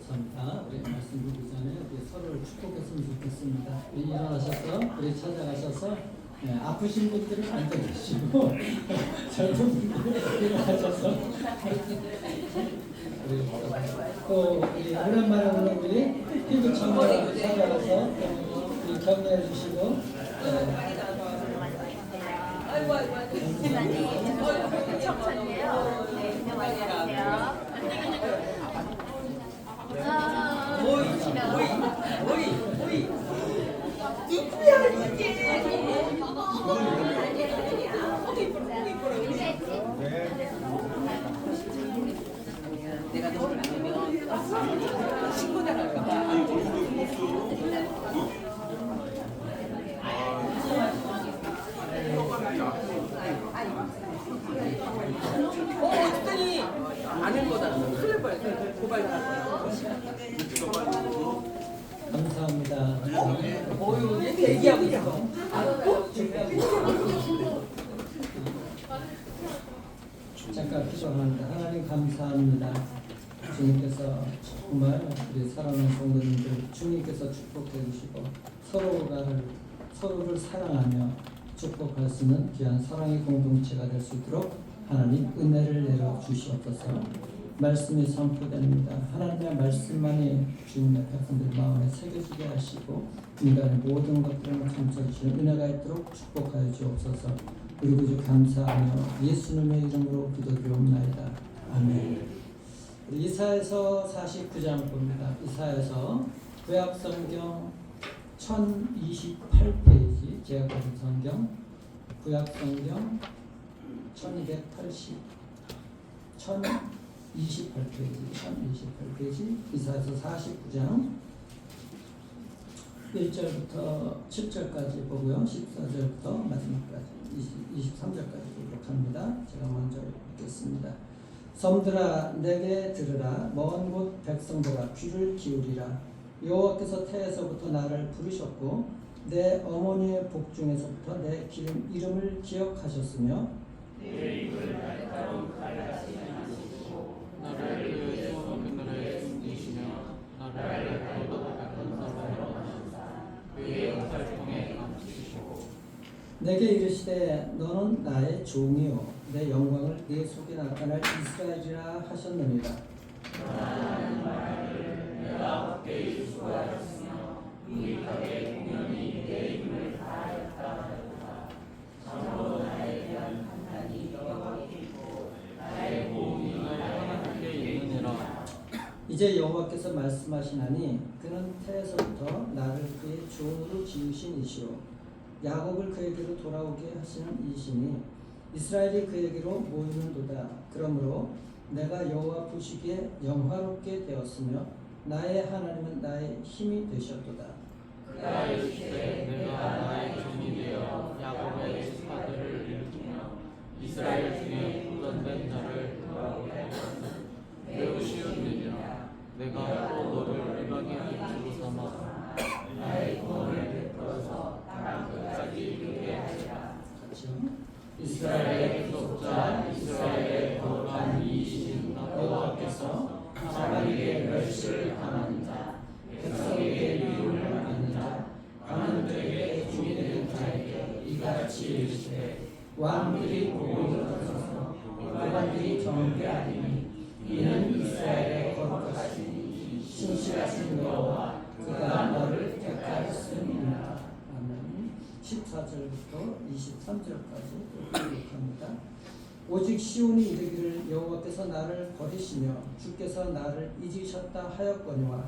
감사합니다. 우리 말씀 듣기 전에 우리 서로를 축복했으면 좋겠습니다. 우리 일어나셔서 우리 찾아가셔서 아프신 분들은 앉아주시고 젊은 분들은 일어나셔서 또 우리 오랜만에 오는 우리 피부 청년 찾아가서 우리 격려해 주시고 청천이에요. 네, 안녕하세요. 내가 너무 나가면 신고 나갈까봐. 어떡하니? 아는 거다. 큰일 날 뻔했어. 고발 당할 감사합니다. 어휴, 얘 얘기하고 있어. 잠깐 기도합니다. 하나님 감사합니다. 주님께서 정말 우리 사랑하는 성도님들 주님께서 축복해 주시고 서로를 사랑하며 축복할 수 있는 귀한 사랑의 공동체가 될 수 있도록 하나님 은혜를 내려 주시옵소서. 말씀이 선포됩니다. 하나님의 말씀만이 주님의 백성들 마음에 새겨지게 하시고 인간의 모든 것들을 감싸 주시는 은혜가 있도록 축복하여 주옵소서. 그리고 주 감사하며 예수님의 이름으로 기도드리옵나이다. 아멘. 이사야서 49장 봅니다. 이사야서 구약성경 1028페이지 제가 가진 성경 구약성경 1028페이지 이사야서 49장 1절부터 7절까지 보고요. 14절부터 마지막까지 23절까지 보도록 합니다. 제가 먼저 읽겠습니다. 섬들아 내게 들으라. 먼 곳 백성들아 귀를 기울이라. 여호와께서 태에서부터 나를 부르셨고 내 어머니의 복중에서부터 내 이름을 기억하셨으며 내 입을 날카로운 칼같이 하시고 나를 위하여 그늘에 숨기시며 나를 거듭하던 사람으로 하시사 그의 영살통에 감추시고 내게 이르시되 너는 나의 종이요 내 영광을 네 속에 나타낼 이스라엘이라 하셨느니라. 하나님 말을 내가 밖에 유수하였으며 유익하게 공연히 내 입을 다하였다 하였다. 참으로 나에 대한 판단이 여호와께 있고 나의 보응이 하나님께 있느니라. 이제 여호와께서 말씀하시나니 그는 태에서부터 나를 그의 종으로 지으신 이시요 야곱을 그에게로 돌아오게 하시는 이시니 이스라엘이 그에게로 모이는도다. 그러므로 내가 여호와 보시기에 영화롭게 되었으며 나의 하나님은 나의 힘이 되셨도다. 그가 이르시되 내가 나의 종이 되어 야곱의 지파들을 일으키며 이스라엘 중에 후전된 자를 돌아오게 할 것은 매우 쉬운 일이라. 내가 또 너를 이방인의 주로 삼아 나의 구원을 베풀어서 땅 끝까지 이르게 하리라. 이스라엘의 구속자 이스라엘의 거룩한 이이신 여호와께서 사람에게 멸시를 당하는 자 백성에게 미움을 받는 자 가난들에게 종이 되는 자에게 이같이 이르시되 왕들이 복을 얻어서 왕들이 정죄하리니 이는 이스라엘의 거룩하신 신실하신 여호와 그가 너를 택하였음이니라. 아멘. 14절부터 23절까지 기록합니다. 오직 시온이 이르기를 여호와께서 나를 버리시며 주께서 나를 잊으셨다 하였거니와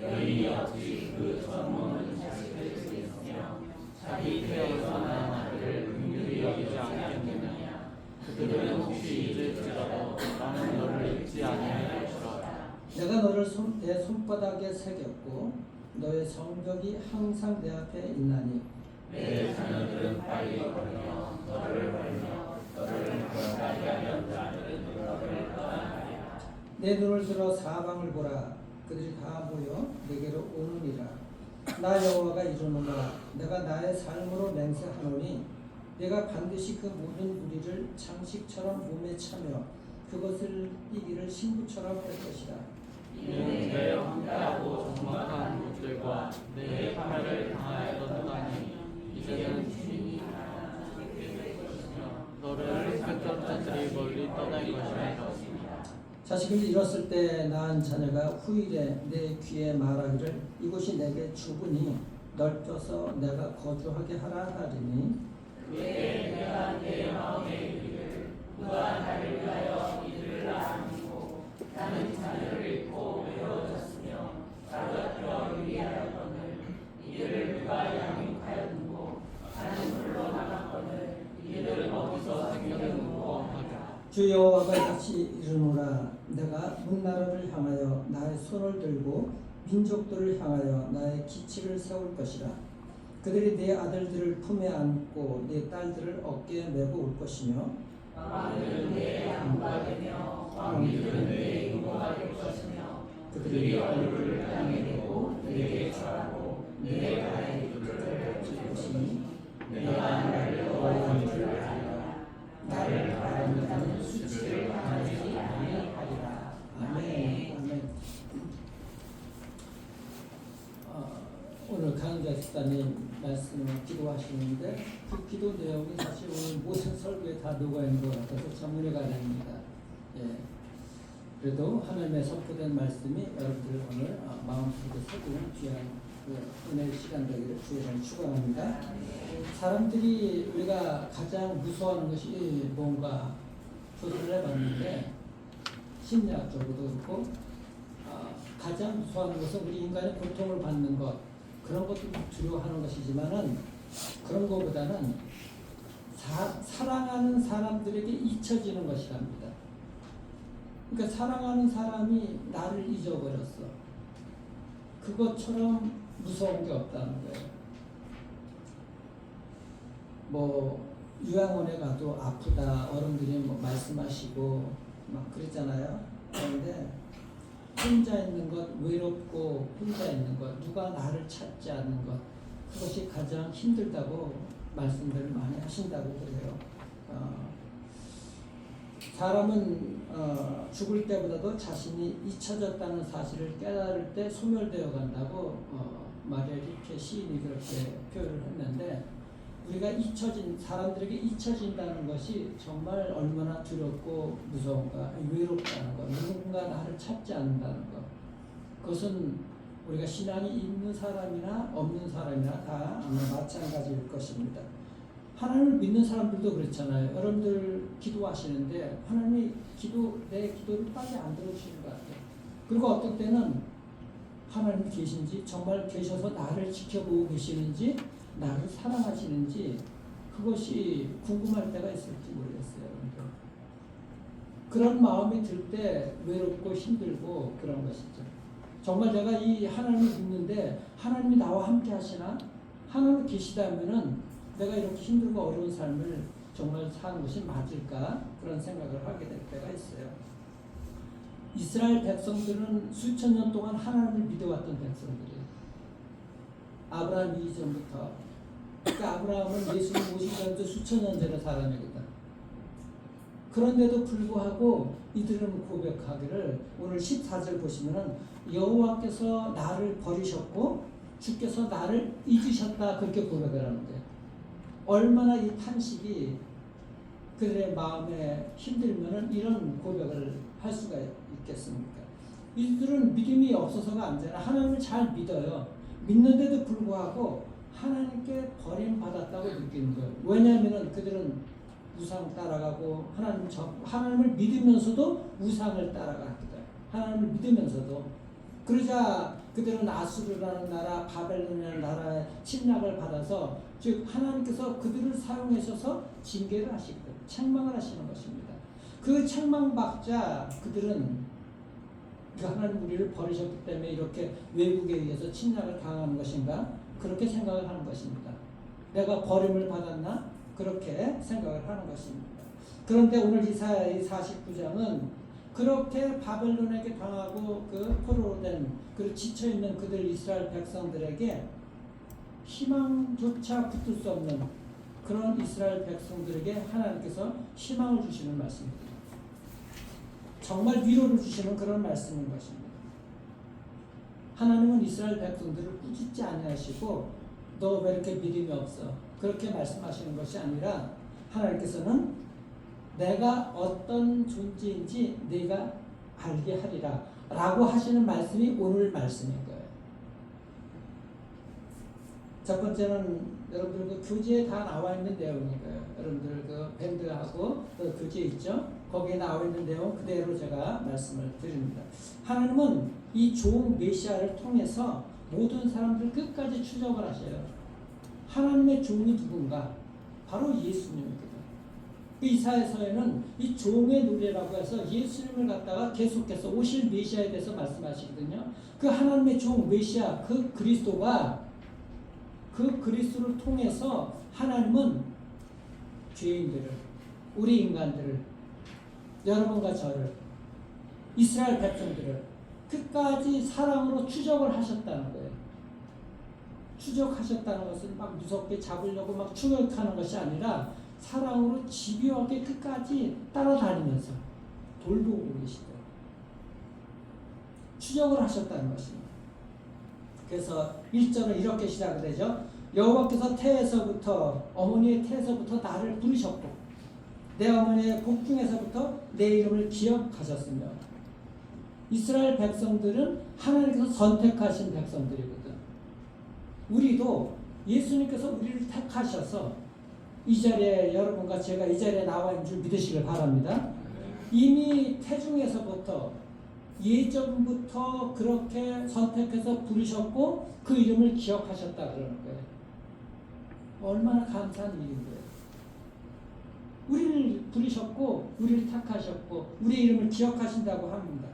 여인이 어찌 그 전모는 자식을 지냈으며 자기 태어나 나를 긍휼히 여기지 아니하겠느냐. 그들은 혹시 잊을지라도 나는 너를 잊지 아니하였으라. 내가 너를 내 손바닥에 새겼고 너의 성벽이 항상 내 앞에 있나니 내 자녀들은 빨리 걸으며 너를 벌며 너를 거듭나게 하려 자들은 너를 떠나가리라. 내 눈을 들어 사방을 보라. 그들이 다 모여 내게로 오느니라. 나 여호와가 이르노라. 내가 나의 삶으로 맹세하노니 내가 반드시 그 모든 무리를 장식처럼 몸에 차며 그것을 이기를 신부처럼 할 것이라. 이는 내 황폐하고 적막한 곳들과 내 파멸을 당하였던 땅이 이제는 주인이 너를 뺏던 자들이 멀리 떠날 것이라. 자식을 잃었을 때 낳은 자녀가 후일에 내 귀에 말하기를 이곳이 내게 주분이 넓혀서 내가 거주하게 하라 하리니 그때 내가 내 마음에 이르기를 누가 나를 위하여 이들을 안고 나는 자녀를 잃고 외로워졌으며 사로잡혀 위하였거늘 이들을 누가 양육하였는고 나는 물러나갔거늘 이들은 어디서 생겼는고 하리라. 주 여호와가 다시 이르노라 내가 문나라를 향하여 나의 손을 들고 민족들을 향하여 나의 기치를 세울 것이라. 그들이 네 아들들을 품에 안고 네 딸들을 어깨에 메고 올 것이며 왕들은 내 양부가 되며 왕비들은 내 이모가 될 것이며 그들이 얼굴을 땅에 대고 내게 절하고 내 발에 이끌을 칠 것이니 내가 나를 여호와인 줄 알리라. 나를 바라는 자는 수치를 당하지 아니하리라. 아멘. 아멘. 오늘 강자 집사님 말씀을 기도하시는데 그 기도 내용이 사실 오늘 모든 설교에 다 녹아있는 것 같아서 참 은혜가 됩니다. 예. 그래도 하나님의 선포된 말씀이 여러분들 오늘 마음속에 새기는 귀한 은혜의 시간 되기를 주의를 축원합니다. 사람들이 우리가 가장 무서워하는 것이 뭔가 조사를 해봤는데 심리학적으로도 그렇고 가장 무서워하는 것은 우리 인간의 고통을 받는 것 그런 것도 두려워하는 것이지만은 그런 것보다는 사랑하는 사람들에게 잊혀지는 것이랍니다. 그러니까 사랑하는 사람이 나를 잊어버렸어. 그것처럼 무서운 게 없다는 거예요. 뭐 요양원에 가도 아프다 어른들이 뭐 말씀하시고 막 그러잖아요. 그런데 혼자 있는 것, 외롭고 혼자 있는 것, 누가 나를 찾지 않는 것 그것이 가장 힘들다고 말씀들을 많이 하신다고 그래요. 사람은 죽을 때보다도 자신이 잊혀졌다는 사실을 깨달을 때 소멸되어 간다고 마리아 릴케 시인이 그렇게 표현을 했는데 우리가 사람들에게 잊혀진다는 것이 정말 얼마나 두렵고 무서운가, 외롭다는 것, 누군가 나를 찾지 않는다는 것. 그것은 우리가 신앙이 있는 사람이나 없는 사람이나 다 아마 마찬가지일 것입니다. 하나님을 믿는 사람들도 그렇잖아요. 여러분들 기도하시는데 하나님이 내 기도를 빨리 안 들어주시는 것 같아요. 그리고 어떤 때는 하나님이 계신지 정말 계셔서 나를 지켜보고 계시는지 나를 사랑하시는지 그것이 궁금할 때가 있을지 모르겠어요. 그런 마음이 들 때 외롭고 힘들고 그런 것이죠. 정말 내가 이 하나님을 믿는데 하나님이 나와 함께 하시나? 하나님이 계시다면은 내가 이렇게 힘들고 어려운 삶을 정말 사는 것이 맞을까? 그런 생각을 하게 될 때가 있어요. 이스라엘 백성들은 수천 년 동안 하나님을 믿어왔던 백성들이에요. 아브라함 이전부터. 그러니까 아브라함은 예수를 모시기 전부터 수천 년 전의 사람이거든. 그런데도 불구하고 이들은 고백하기를 오늘 14절 보시면은 여호와께서 나를 버리셨고 주께서 나를 잊으셨다 그렇게 고백을 하는데 얼마나 이 탄식이 그들의 마음에 힘들면은 이런 고백을 할 수가 있겠습니까? 이들은 믿음이 없어서가 아니잖아. 하나님을 잘 믿어요. 믿는데도 불구하고 하나님께 버림받았다고 느끼는 거예요. 왜냐하면 그들은 우상 따라가고 하나님을 믿으면서도 우상을 따라가거든. 하나님을 믿으면서도. 그러자 그들은 아수르라는 나라, 바벨론이라는 나라의 침략을 받아서 즉 하나님께서 그들을 사용하셔서 징계를 하시거든. 책망을 하시는 것입니다. 그 책망받자 그들은 하나님 우리를 버리셨기 때문에 이렇게 외국에 의해서 침략을 당하는 것인가? 그렇게 생각을 하는 것입니다. 내가 버림을 받았나? 그렇게 생각을 하는 것입니다. 그런데 오늘 이사야의 49장은 그렇게 바벨론에게 당하고 그 포로된 그 지쳐있는 그들 이스라엘 백성들에게 희망조차 붙을 수 없는 그런 이스라엘 백성들에게 하나님께서 희망을 주시는 말씀입니다. 정말 위로를 주시는 그런 말씀인 것입니다. 하나님은 이스라엘 백성들을 꾸짖지 아니하시고 너 왜 이렇게 믿음이 없어? 그렇게 말씀하시는 것이 아니라 하나님께서는 내가 어떤 존재인지 네가 알게 하리라 라고 하시는 말씀이 오늘 말씀인 거예요. 첫 번째는 여러분들 그 교재에 다 나와 있는 내용이고요. 여러분들 그 밴드하고 그 교재 있죠? 거기에 나와 있는 내용 그대로 제가 말씀을 드립니다. 하나님은 이 종 메시아를 통해서 모든 사람들 끝까지 추적을 하셔요. 하나님의 종이 누군가? 바로 예수님입니다. 이사야서에는 이 종의 노래라고 해서 예수님을 갖다가 계속해서 오실 메시아에 대해서 말씀하시거든요. 그 하나님의 종 메시아 그 그리스도가 그 그리스도를 통해서 하나님은 죄인들을 우리 인간들을 여러분과 저를 이스라엘 백성들을 끝까지 사랑으로 추적을 하셨다는 거예요. 추적하셨다는 것은 막 무섭게 잡으려고 막 추격하는 것이 아니라 사랑으로 집요하게 끝까지 따라다니면서 돌보고 계시죠. 추적을 하셨다는 것입니다. 그래서 1절은 이렇게 시작이 되죠. 여호와께서 태에서부터 어머니의 태에서부터 나를 부르셨고 내 어머니의 복중에서부터 내 이름을 기억하셨으며 이스라엘 백성들은 하나님께서 선택하신 백성들이거든. 우리도 예수님께서 우리를 택하셔서 이 자리에 여러분과 제가 이 자리에 나와 있는 줄 믿으시길 바랍니다. 이미 태중에서부터 예전부터 그렇게 선택해서 부르셨고 그 이름을 기억하셨다 그러는 거예요. 얼마나 감사한 일인 거예요. 우리를 부르셨고 우리를 택하셨고 우리 이름을 기억하신다고 합니다.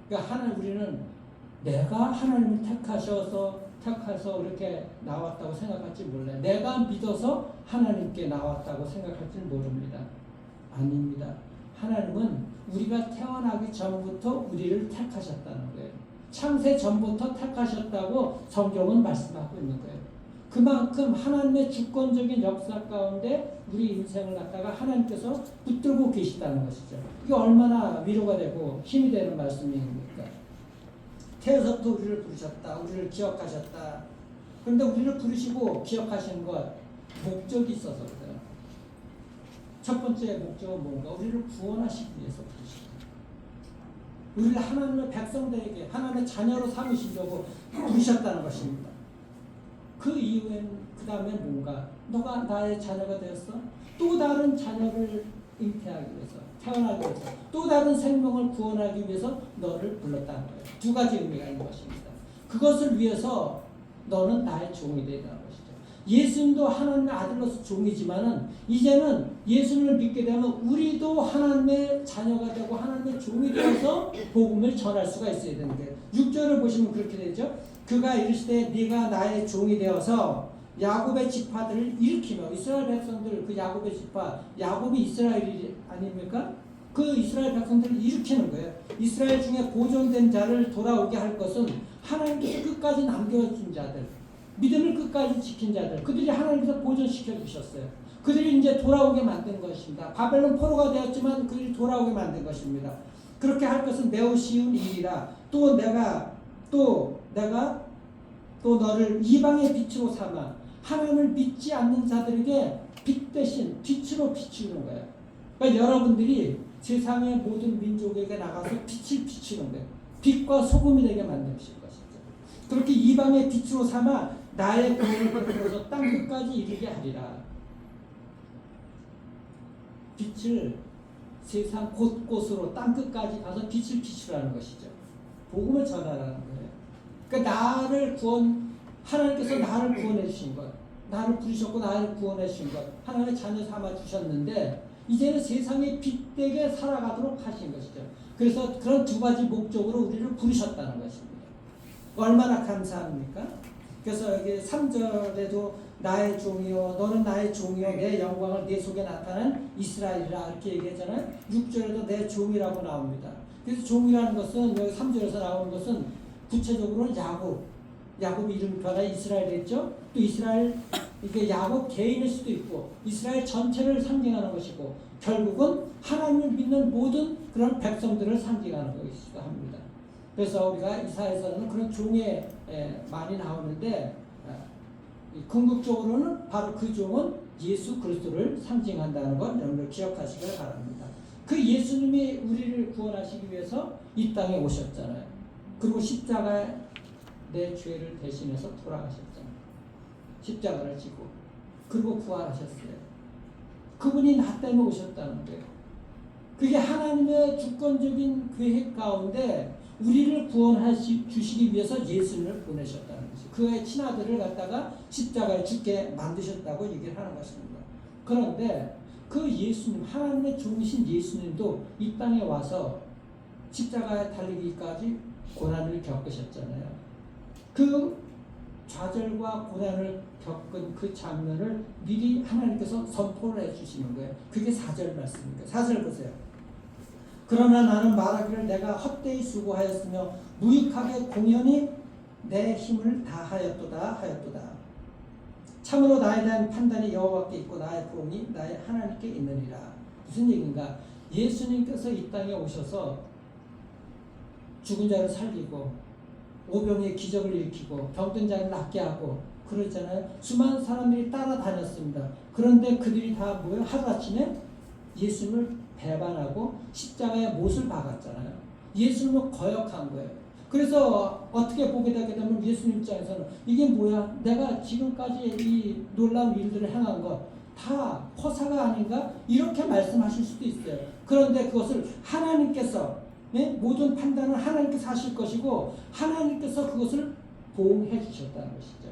그러니까 우리는 내가 하나님을 택해서 이렇게 나왔다고 생각할지 몰라요. 내가 믿어서 하나님께 나왔다고 생각할지 모릅니다. 아닙니다. 하나님은 우리가 태어나기 전부터 우리를 택하셨다는 거예요. 창세 전부터 택하셨다고 성경은 말씀하고 있는 거예요. 그만큼 하나님의 주권적인 역사 가운데 우리 인생을 갖다가 하나님께서 붙들고 계시다는 것이죠. 이게 얼마나 위로가 되고 힘이 되는 말씀입니까? 태어서부터 우리를 부르셨다. 우리를 기억하셨다. 그런데 우리를 부르시고 기억하시는 것 목적이 있어서 그래요. 첫 번째 목적은 뭔가? 우리를 구원하시기 위해서 부르시다. 우리를 하나님의 백성들에게 하나님의 자녀로 삼으시려고 부르셨다는 것입니다. 그 이후엔 그 다음에 뭔가? 너가 나의 자녀가 되었어? 또 다른 자녀를 잉태하기 위해서 태어나기 위해서 또 다른 생명을 구원하기 위해서 너를 불렀다는 거예요. 두 가지 의미가 있는 것입니다. 그것을 위해서 너는 나의 종이 되는 것이죠. 예수님도 하나님의 아들로서 종이지만은 이제는 예수님을 믿게 되면 우리도 하나님의 자녀가 되고 하나님의 종이 되어서 복음을 전할 수가 있어야 되는 거예요. 6절을 보시면 그렇게 되죠. 그가 이르시되 네가 나의 종이 되어서 야곱의 지파들을 일으키며 이스라엘 백성들 그 야곱의 지파 야곱이 이스라엘이 아닙니까? 그 이스라엘 백성들을 일으키는 거예요. 이스라엘 중에 보존된 자를 돌아오게 할 것은 하나님께서 끝까지 남겨준 자들 믿음을 끝까지 지킨 자들 그들이 하나님께서 보존시켜 주셨어요. 그들이 이제 돌아오게 만든 것입니다. 바벨론 포로가 되었지만 그들이 돌아오게 만든 것입니다. 그렇게 할 것은 매우 쉬운 일이라 또 내가 너를 이방의 빛으로 삼아 하나님을 믿지 않는 자들에게 빛 대신 빛으로 비추는 거예요. 그러니까 여러분들이 세상의 모든 민족에게 나가서 빛을 비추는 거예요. 빛과 소금이 되게 만드실 것이죠. 그렇게 이방의 빛으로 삼아 나의 공을 베풀어서 땅 끝까지 이르게 하리라. 빛을 세상 곳곳으로 땅 끝까지 가서 빛을 비추라는 것이죠. 복음을 전하라는 거예요. 그러니까 하나님께서 나를 구원해 주신 것, 나를 부르셨고 나를 구원해 주신 것, 하나님의 자녀 삼아 주셨는데 이제는 세상의 빛되게 살아가도록 하신 것이죠. 그래서 그런 두 가지 목적으로 우리를 부르셨다는 것입니다. 얼마나 감사합니까? 그래서 여기 3절에도 나의 종이요 너는 나의 종이요 내 영광을 내 속에 나타난 이스라엘이라 이렇게 얘기하잖아요. 6절에도 내 종이라고 나옵니다. 그래서 종이라는 것은 여기 3절에서 나오는 것은 구체적으로 야곱이 이름이 변화 이스라엘이겠죠. 또 이스라엘 이게 야곱 개인일 수도 있고 이스라엘 전체를 상징하는 것이고 결국은 하나님을 믿는 모든 그런 백성들을 상징하는 것이기도 합니다. 그래서 우리가 이사야서는 그런 종에 많이 나오는데 궁극적으로는 바로 그 종은 예수 그리스도를 상징한다는 건 여러분들 기억하시길 바랍니다. 그 예수님이 우리를 구원하시기 위해서 이 땅에 오셨잖아요. 그리고 십자가에 내 죄를 대신해서 돌아가셨잖아요. 십자가를 지고 그리고 부활하셨어요. 그분이 나 때문에 오셨다는 거예요. 그게 하나님의 주권적인 계획 가운데 우리를 구원하시기 위해서 예수님을 보내셨다는 것이죠. 그의 친아들을 갖다가 십자가에 죽게 만드셨다고 얘기를 하는 것입니다. 그런데 그 예수님, 하나님의 종이신 예수님도 이 땅에 와서 십자가에 달리기까지 고난을 겪으셨잖아요. 그 좌절과 고난을 겪은 그 장면을 미리 하나님께서 선포를 해주시는 거예요. 그게 4절 말씀입니다. 4절 보세요. 그러나 나는 말하기를 내가 헛되이 수고하였으며 무익하게 공연히 내 힘을 다하였도다. 참으로 나에 대한 판단이 여호와께 있고 나의 부름이 나의 하나님께 있느니라. 무슨 얘기인가? 예수님께서 이 땅에 오셔서 죽은 자를 살리고 오병이의 기적을 일으키고 병든 자를 낫게 하고 그러잖아요. 수많은 사람들이 따라다녔습니다. 그런데 그들이 다 뭐예요? 하루아침에 예수님을 배반하고 십자가에 못을 박았잖아요. 예수님을 거역한 거예요. 그래서 어떻게 보게 되게 되면 예수님 입장에서는 이게 뭐야? 내가 지금까지 이 놀라운 일들을 행한 것 다 허사가 아닌가? 이렇게 말씀하실 수도 있어요. 그런데 그것을 하나님께서 모든 판단은 하나님께서 하실 것이고 하나님께서 그것을 보응해 주셨다는 것이죠.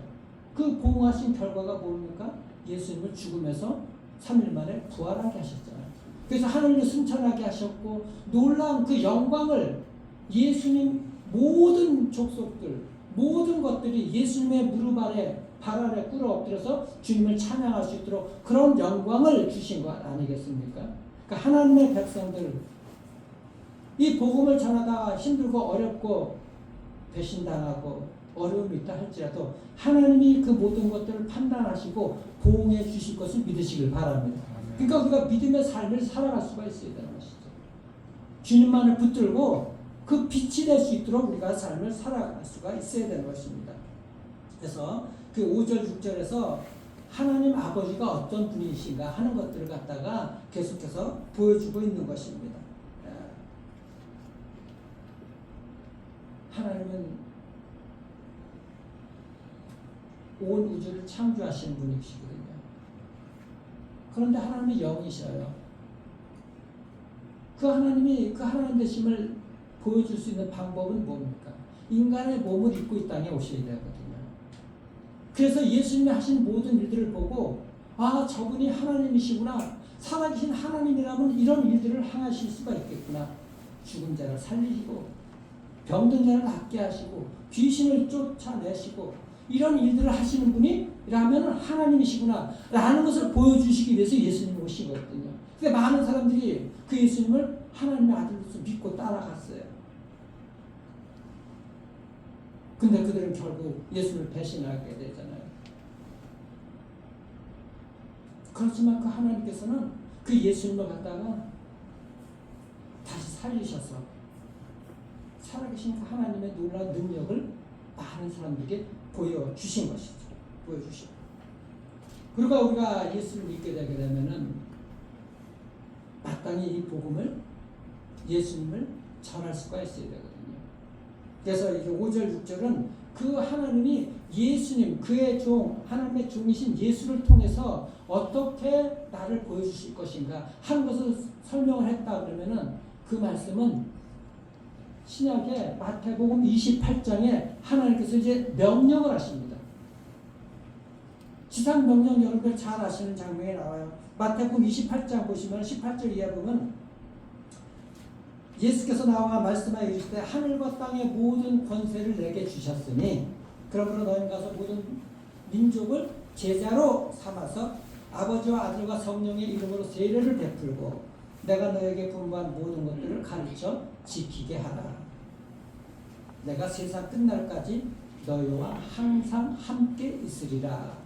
그 보응하신 결과가 뭡니까? 예수님을 죽음에서 3일 만에 부활하게 하셨잖아요. 그래서 하늘을 승천하게 하셨고 놀라운 그 영광을 예수님 모든 족속들 모든 것들이 예수님의 무릎 아래 발 아래 꿇어 엎드려서 주님을 찬양할 수 있도록 그런 영광을 주신 것 아니겠습니까? 그러니까 하나님의 백성들 이 복음을 전하다가 힘들고 어렵고 배신당하고 어려움이 있다 할지라도 하나님이 그 모든 것들을 판단하시고 보응해 주실 것을 믿으시길 바랍니다. 그러니까 우리가 믿음의 삶을 살아갈 수가 있어야 되는 것이죠. 주님만을 붙들고 그 빛이 될 수 있도록 우리가 삶을 살아갈 수가 있어야 되는 것입니다. 그래서 그 5절 6절에서 하나님 아버지가 어떤 분이신가 하는 것들을 갖다가 계속해서 보여주고 있는 것입니다. 하나님은 온 우주를 창조하신 분이시거든요. 그런데 하나님이 영이셔요. 그 하나님이 그 하나님 되심을 보여줄 수 있는 방법은 뭡니까? 인간의 몸을 입고 이 땅에 오셔야 되거든요. 그래서 예수님이 하신 모든 일들을 보고 아 저분이 하나님이시구나. 살아계신 하나님이라면 이런 일들을 행하실 수가 있겠구나. 죽은 자를 살리시고 병든 자를 낫게 하시고 귀신을 쫓아내시고 이런 일들을 하시는 분이라면 하나님이시구나 라는 것을 보여주시기 위해서 예수님이 오시거든요. 근데 많은 사람들이 그 예수님을 하나님의 아들로서 믿고 따라갔어요. 근데 그들은 결국 예수를 배신하게 되잖아요. 그렇지만 그 하나님께서는 그 예수님을 갖다가 다시 살리셔서 살아계신 그 하나님의 놀라운 능력을 많은 사람들에게 보여주신 것이죠. 보여주시고. 그러니까 우리가 예수를 믿게 되게 되면은 마땅히 이 복음을 예수님을 전할 수가 있어야 되거든요. 그래서 이게 5절 6절은 그 하나님이 예수님 그의 종 하나님의 종이신 예수를 통해서 어떻게 나를 보여주실 것인가 한 것을 설명을 했다 그러면은 그 말씀은 신약의 마태복음 28장에 하나님께서 이제 명령을 하십니다. 지상 명령 여러분들 잘 아시는 장면이 나와요. 마태복음 28장 보시면 18절 이하 보면 예수께서 나와 말씀하여 이르시되 하늘과 땅의 모든 권세를 내게 주셨으니 그러므로 너희는 가서 모든 민족을 제자로 삼아서 아버지와 아들과 성령의 이름으로 세례를 베풀고 내가 너에게 분부한 모든 것들을 가르쳐 지키게 하라. 내가 세상 끝날까지 너희와 항상 함께 있으리라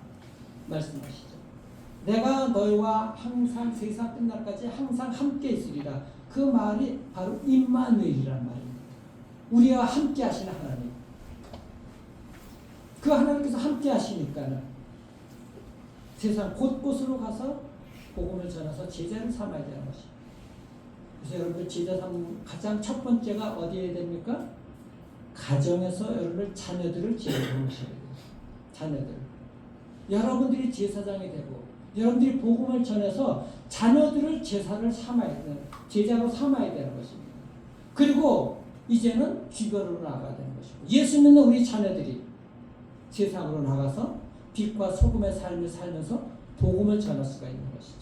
말씀하시죠. 내가 너희와 항상 세상 끝날까지 항상 함께 있으리라. 그 말이 바로 임마누엘이란 말입니다. 우리와 함께 하시는 하나님. 그 하나님께서 함께 하시니까는 세상 곳곳으로 가서 복음을 전해서 제자를 삼아야 되는 것입니다. 그래서 여러분들 제자 삼는 가장 첫 번째가 어디에 됩니까? 가정에서 여러분들 자녀들을 제자로 모셔야 돼요. 자녀들. 여러분들이 제사장이 되고 여러분들이 복음을 전해서 자녀들을 제자로 삼아야 되는 것입니다. 그리고 이제는 주변으로 나가야 되는 것이고 예수 믿는 우리 자녀들이 세상으로 나가서 빛과 소금의 삶을 살면서 복음을 전할 수가 있는 것이죠.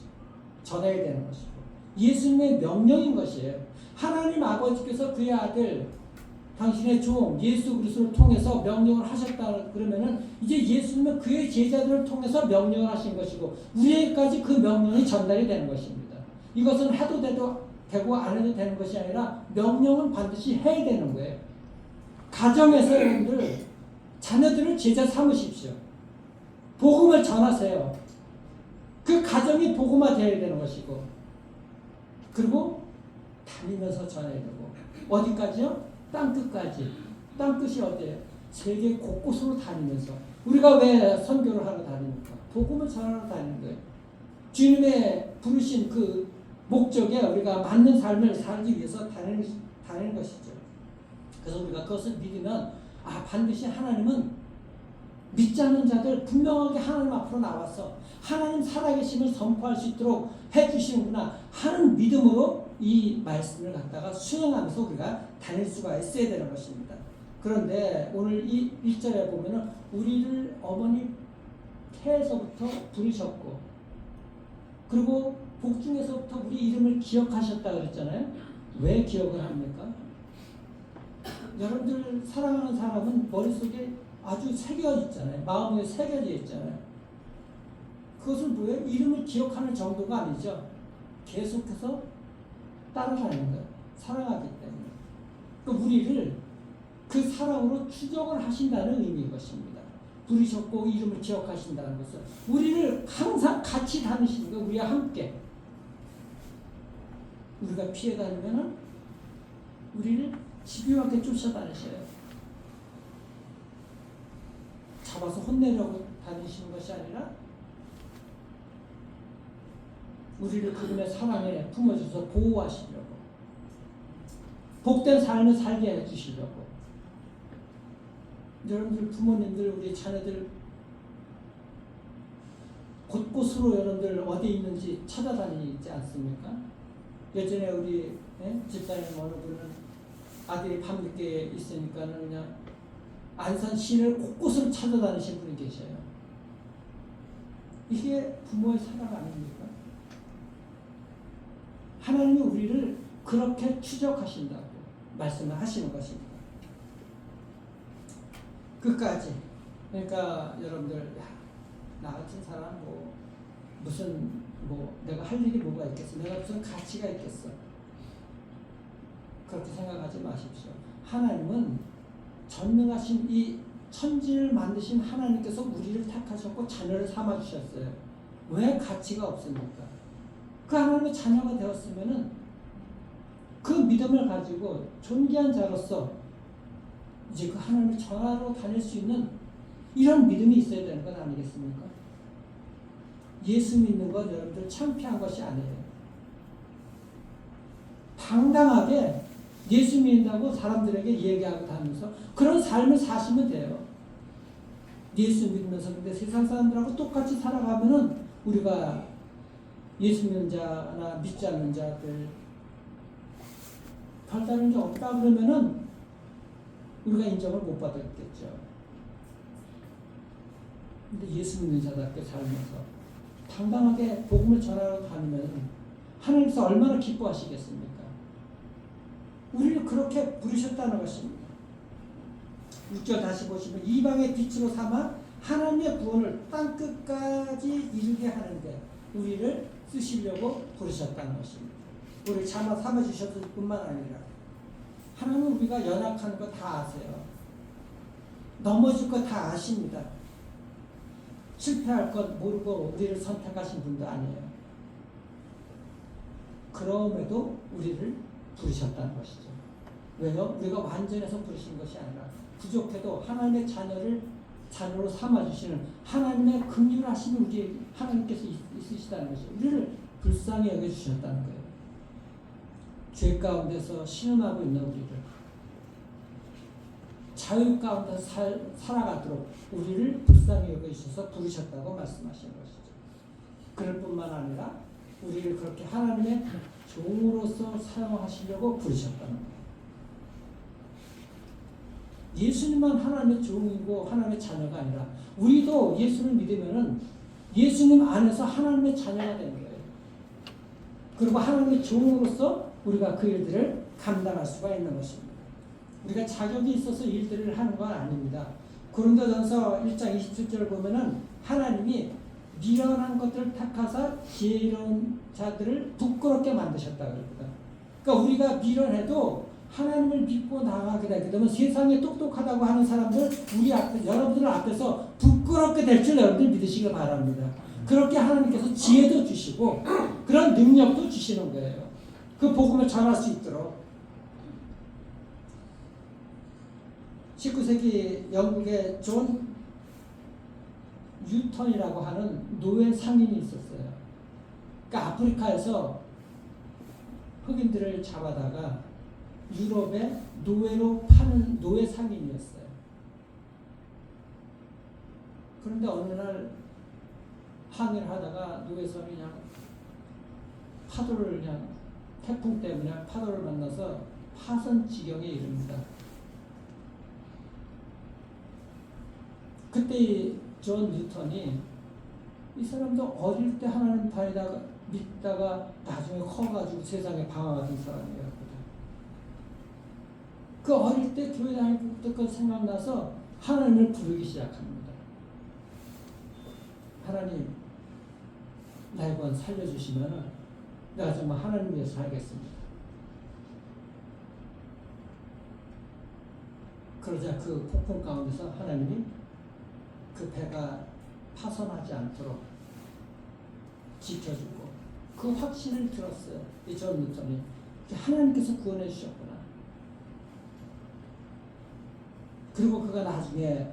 전해야 되는 것이고 예수님의 명령인 것이에요. 하나님 아버지께서 그의 아들 당신의 종 예수 그리스도를 통해서 명령을 하셨다 그러면은 이제 예수님은 그의 제자들을 통해서 명령을 하신 것이고 우리에게까지 그 명령이 전달이 되는 것입니다. 이것은 해도 되고 안 해도 되는 것이 아니라 명령은 반드시 해야 되는 거예요. 가정에서 여러분들 자녀들을 제자 삼으십시오. 복음을 전하세요. 그 가정이 복음화되어야 되는 것이고 그리고 다니면서 전해야 되고 어디까지요? 땅끝까지. 땅끝이 어디예요? 세계 곳곳으로 다니면서 우리가 왜 선교를 하러 다닙니까? 복음을 전하러 다니는 거예요. 주님의 부르신 그 목적에 우리가 맞는 삶을 살기 위해서 다니는 것이죠. 그래서 우리가 그것을 믿으면 반드시 하나님은 믿지 않는 자들 분명하게 하나님 앞으로 나와서 하나님 살아계심을 선포할 수 있도록 해주시는구나 하는 믿음으로 이 말씀을 갖다가 수행하면서 우리가 다닐 수가 있어야 되는 것입니다. 그런데 오늘 이 1절에 보면은 우리를 어머니 태에서부터 부르셨고 그리고 복중에서부터 우리 이름을 기억하셨다 그랬잖아요. 왜 기억을 합니까? 여러분들 사랑하는 사람은 머릿속에 아주 새겨져 있잖아요. 마음에 새겨져 있잖아요. 그것은 뭐예요? 이름을 기억하는 정도가 아니죠. 계속해서 따라가는 거예요. 사랑하기 때문에. 그러니까 우리를 그 사랑으로 추적을 하신다는 의미인 것입니다. 부르셨고 이름을 기억하신다는 것은 우리를 항상 같이 다니시는 거예요. 우리와 함께. 우리가 피해 다니면은 우리를 집요하게 쫓아다니셔요. 잡아서 혼내려고 다니시는 것이 아니라 우리를 그분의 사랑에 품어줘서 보호하시려고 복된 삶을 살게 해주시려고 여러분들 부모님들 우리 자녀들 곳곳으로 여러분들 어디 있는지 찾아다니지 않습니까? 예전에 우리 집사님 어느 분은 아들이 밤늦게 있으니까는 그냥 안산 시내를 곳곳으로 찾아다니신 분이 계셔요. 이게 부모의 사랑 아닙니까? 하나님이 우리를 그렇게 추적하신다고 말씀을 하시는 것입니다. 끝까지. 그러니까 여러분들 나 같은 사람 무슨 내가 할 일이 뭐가 있겠어? 내가 무슨 가치가 있겠어? 그렇게 생각하지 마십시오. 하나님은 전능하신 이 천지를 만드신 하나님께서 우리를 택하셨고 자녀를 삼아주셨어요. 왜 가치가 없습니까? 그 하나님의 자녀가 되었으면은 그 믿음을 가지고 존귀한 자로서 이제 그 하나님을 전하러 다닐 수 있는 이런 믿음이 있어야 되는 것 아니겠습니까? 예수 믿는 건 여러분들 창피한 것이 아니에요. 당당하게 예수 믿는다고 사람들에게 얘기하고 다니면서 그런 삶을 사시면 돼요. 예수 믿으면서 근데 세상 사람들하고 똑같이 살아가면은 우리가 예수 믿는 자나 믿지 않는 자들 별다른 게 없다 그러면은 우리가 인정을 못 받았겠죠. 근데 예수 믿는 자답게 살면서 당당하게 복음을 전하러 다니면 하나님께서 얼마나 기뻐하시겠습니까? 우리를 그렇게 부르셨다는 것입니다. 6절 다시 보시면 이방의 빛으로 삼아 하나님의 구원을 땅끝까지 이르게 하는데 우리를 쓰시려고 부르셨다는 것입니다. 우리를 삼아주셨을 뿐만 아니라 하나님은 우리가 연약한 거 다 아세요. 넘어질 거 다 아십니다. 실패할 것 모르고 우리를 선택하신 분도 아니에요. 그럼에도 우리를 부르셨다는 것이죠. 왜요? 우리가 완전해서 부르신 것이 아니라 부족해도 하나님의 자녀로 삼아주시는 하나님의 긍휼하심이 우리 하나님께서 있으시다는 것이죠. 우리를 불쌍히 여겨주셨다는 거예요. 죄 가운데서 신음하고 있는 우리를 자유 가운데서 살아가도록 우리를 불쌍히 여겨주셔서 부르셨다고 말씀하시는 것이죠. 그럴 뿐만 아니라 우리를 그렇게 하나님의 종으로서 사용하시려고 부르셨다는 거예요. 예수님만 하나님의 종이고 하나님의 자녀가 아니라 우리도 예수를 믿으면은 예수님 안에서 하나님의 자녀가 되는 거예요. 그리고 하나님의 종으로서 우리가 그 일들을 감당할 수가 있는 것입니다. 우리가 자격이 있어서 일들을 하는 건 아닙니다. 고린도전서 1장 27절 보면은 하나님이 미련한 것들을 택하사 지혜로운 자들을 부끄럽게 만드셨다 그럽니다. 그러니까 우리가 미련해도 하나님을 믿고 나아가게 되게 되면 세상에 똑똑하다고 하는 사람들 우리 앞에 여러분들 앞에서 부끄럽게 될 줄 여러분들 믿으시길 바랍니다. 그렇게 하나님께서 지혜도 주시고 그런 능력도 주시는 거예요. 그 복음을 전할 수 있도록. 19세기 영국의 존 뉴턴이라고 하는 노예 상인이 있었어요. 그러니까 아프리카에서 흑인들을 잡아다가 유럽에 노예로 파는 노예 상인이었어요. 그런데 어느 날 항해를 하다가 노예선이 그냥 파도를 그냥 태풍 때문에 파도를 만나서 파선 지경에 이릅니다. 그때 존 뉴턴이 이 사람도 어릴 때 하나님 바에다가 믿다가 나중에 커가지고 세상에 방황하던 사람이에요. 그 어릴 때 교회 다닐 때부터 생각나서 하나님을 부르기 시작합니다. 하나님, 나 이번 살려주시면 내가 정말 하나님 위해서 살겠습니다. 그러자 그 폭풍 가운데서 하나님이 그 배가 파손하지 않도록 지켜주고 그 확신을 들었어요. 이 존 뉴턴이 하나님께서 구원해 주셨구나. 그리고 그가 나중에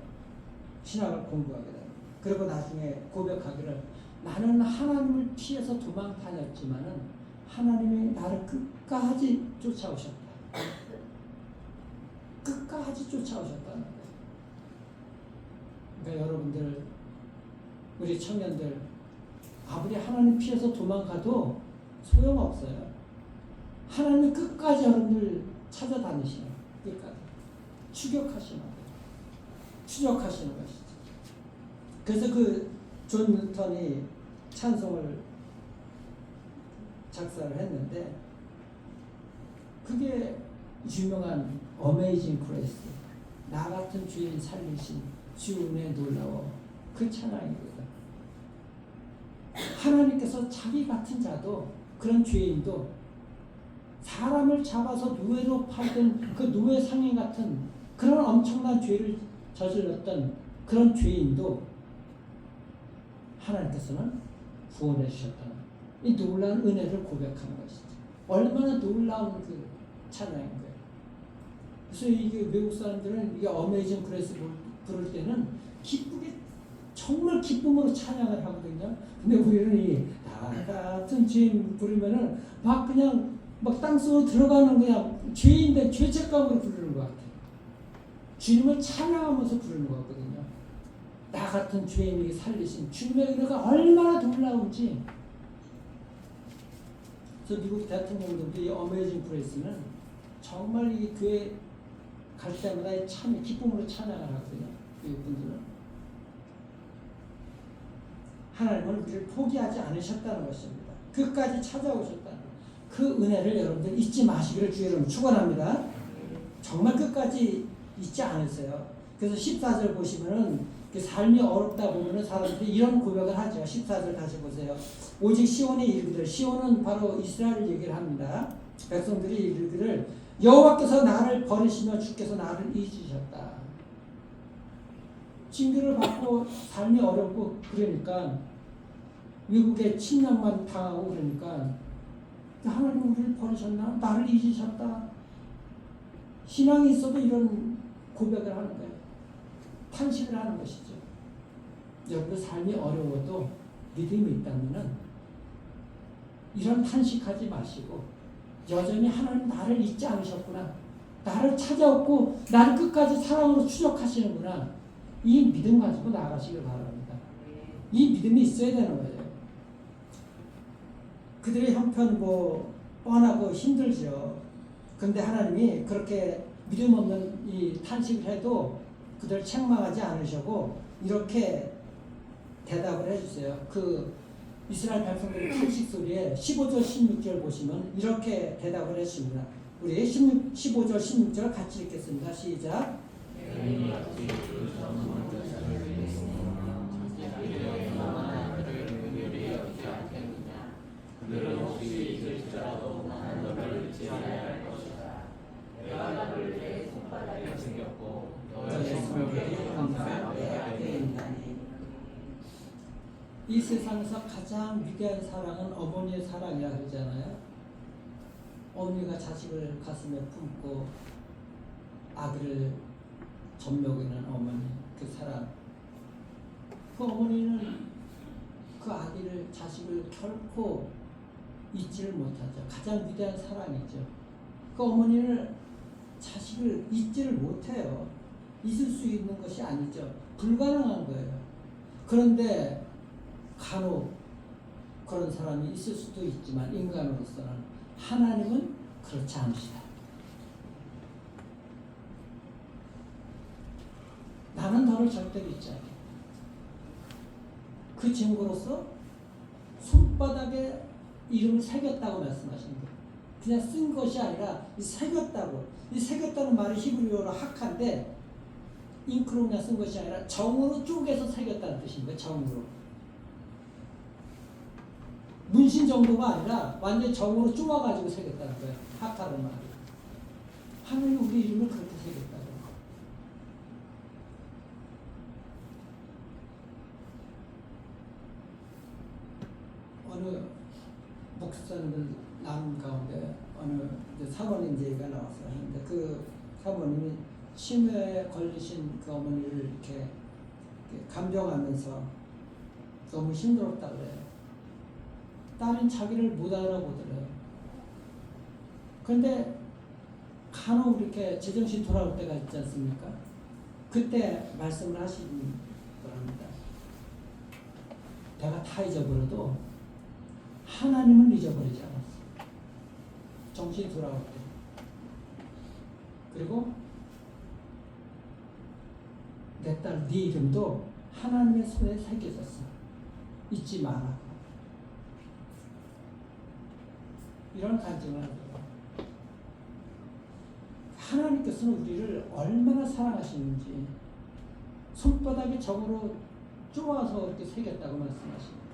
신학을 공부하게 됩니다. 그리고 나중에 고백하기를 나는 하나님을 피해서 도망 다녔지만은 하나님이 나를 끝까지 쫓아오셨다. 끝까지 쫓아오셨다는 거예요. 그러니까 여러분들, 우리 청년들 아무리 하나님 피해서 도망가도 소용없어요. 하나님이 끝까지 여러분들 찾아다니시는 끝까지. 추격하시는 거예요. 추적하시는 것이죠. 그래서 그 존 뉴턴이 찬송을 작사를 했는데 그게 유명한 어메이징 그레이스, 나 같은 죄인 살리신 주 은혜 놀라워, 그 찬양이거든. 하나님께서 자기 같은 자도, 그런 죄인도 사람을 잡아서 노예로 팔던 그 노예 상인 같은 그런 엄청난 죄를 저질렀던 그런 죄인도 하나님께서는 구원해 주셨다는 이 놀라운 은혜를 고백하는 것이죠. 얼마나 놀라운 그 찬양인 거예요. 그래서 이게 외국 사람들은 이게 어메이징 그레이스 부를 때는 기쁘게 정말 기쁨으로 찬양을 하거든요. 근데 우리는 이 나 같은 죄인 부르면은 막 그냥 막 땅속으로 들어가는 그냥 죄인데 죄책감으로 부르는 것 같아요. 주님을 찬양하면서 부르는 거거든요. 나 같은 죄인이 살리신 주님의 은혜가 얼마나 놀라운지. 그래서 미국 대통령들도 이 어메이징 그레이스는 정말 이 교회 갈 때마다 참 기쁨으로 찬양을 하거든요. 미국 분들은. 하나님은 우리를 포기하지 않으셨다는 것입니다. 끝까지 찾아오셨다는 그 은혜를 여러분들 잊지 마시기를 주의 이름으로 축원합니다. 정말 끝까지 잊지 않으세요. 그래서 14절 보시면은 그 삶이 어렵다 보면은 사람들이 이런 고백을 하죠. 14절 다시 보세요. 오직 시온이 이르기를, 시온은 바로 이스라엘을 얘기를 합니다. 백성들이 이르기를 여호와께서 나를 버리시며 주께서 나를 잊으셨다. 징계를 받고 삶이 어렵고 그러니까 외국에 침략만 당하고 그러니까 하나님 우리를 버리셨나? 나를 잊으셨다. 신앙이 있어도 이런 고백을 하는 거예요. 탄식을 하는 것이죠. 여러분 삶이 어려워도 믿음이 있다면은 이런 탄식하지 마시고 여전히 하나님 나를 잊지 않으셨구나. 나를 찾아왔고 나를 끝까지 사랑으로 추적하시는구나. 이 믿음 가지고 나아가시길 바랍니다. 이 믿음이 있어야 되는 거예요. 그들의 형편 뻔하고 힘들죠. 근데 하나님이 그렇게 믿음 없는 이 탄식을 해도 그들 책망하지 않으시고 이렇게 대답을 해주세요. 그 이스라엘 백성들의 탄식 소리에 15절 16절 보시면 이렇게 대답을 했습니다. 우리 15절 16절 같이 읽겠습니다. 시작. 그들은 혹시 잊을지라도 나는 너를 잊지 아니할 것이다. 내가 너를 내 손바닥에 숨겼고 너의 성벽에 항상 내 앞에 있나니. 이 세상에서 가장 위대한 사랑은 어머니의 사랑이라 그러잖아요. 어머니가 자식을 가슴에 품고 아기를 젖먹이는 어머니, 그 사랑. 그 어머니는 그 아기를, 자식을 결코 잊지를 못하죠. 가장 위대한 사랑이죠. 그 어머니는 자식을 잊지를 못해요. 잊을 수 있는 것이 아니죠. 불가능한 거예요. 그런데 간혹 그런 사람이 있을 수도 있지만 인간으로서는 하나님은 그렇지 않으시다. 나는 너를 절대로 잊지 않게. 그 증거로서 손바닥에 이름을 새겼다고 말씀하시는 거예요. 그냥 쓴 것이 아니라 새겼다고. 이 새겼다는 말이 히브리어로 학한데 잉크로 그냥 쓴 것이 아니라 정으로 쪼개서 새겼다는 뜻인 거예요. 정으로. 문신 정도가 아니라 완전 정으로 쪼아가지고 새겼다는 거예요. 학하는 말이. 하나님 우리 이름을 그렇게 새겼다고. 어느 목사님들 나눈 가운데 어느 사모님 얘기가 나왔어요. 근데 그 사모님이 치매에 걸리신 그 어머니를 이렇게 감정하면서 너무 힘들었다 그래요. 딸은 자기를 못 알아보더래요. 그런데 간혹 이렇게 제정신 돌아올 때가 있지 않습니까? 그때 말씀을 하시는 겁니다. 내가 다 잊어버려도 하나님은 잊어버리지 않았어. 정신이 돌아올 때. 그리고 내 딸 네 이름도 하나님의 손에 새겨졌어. 잊지 마라. 이런 간증을 하더라고요. 하나님께서는 우리를 얼마나 사랑하시는지 손바닥에 정으로 쪼아서 이렇게 새겼다고 말씀하십니다.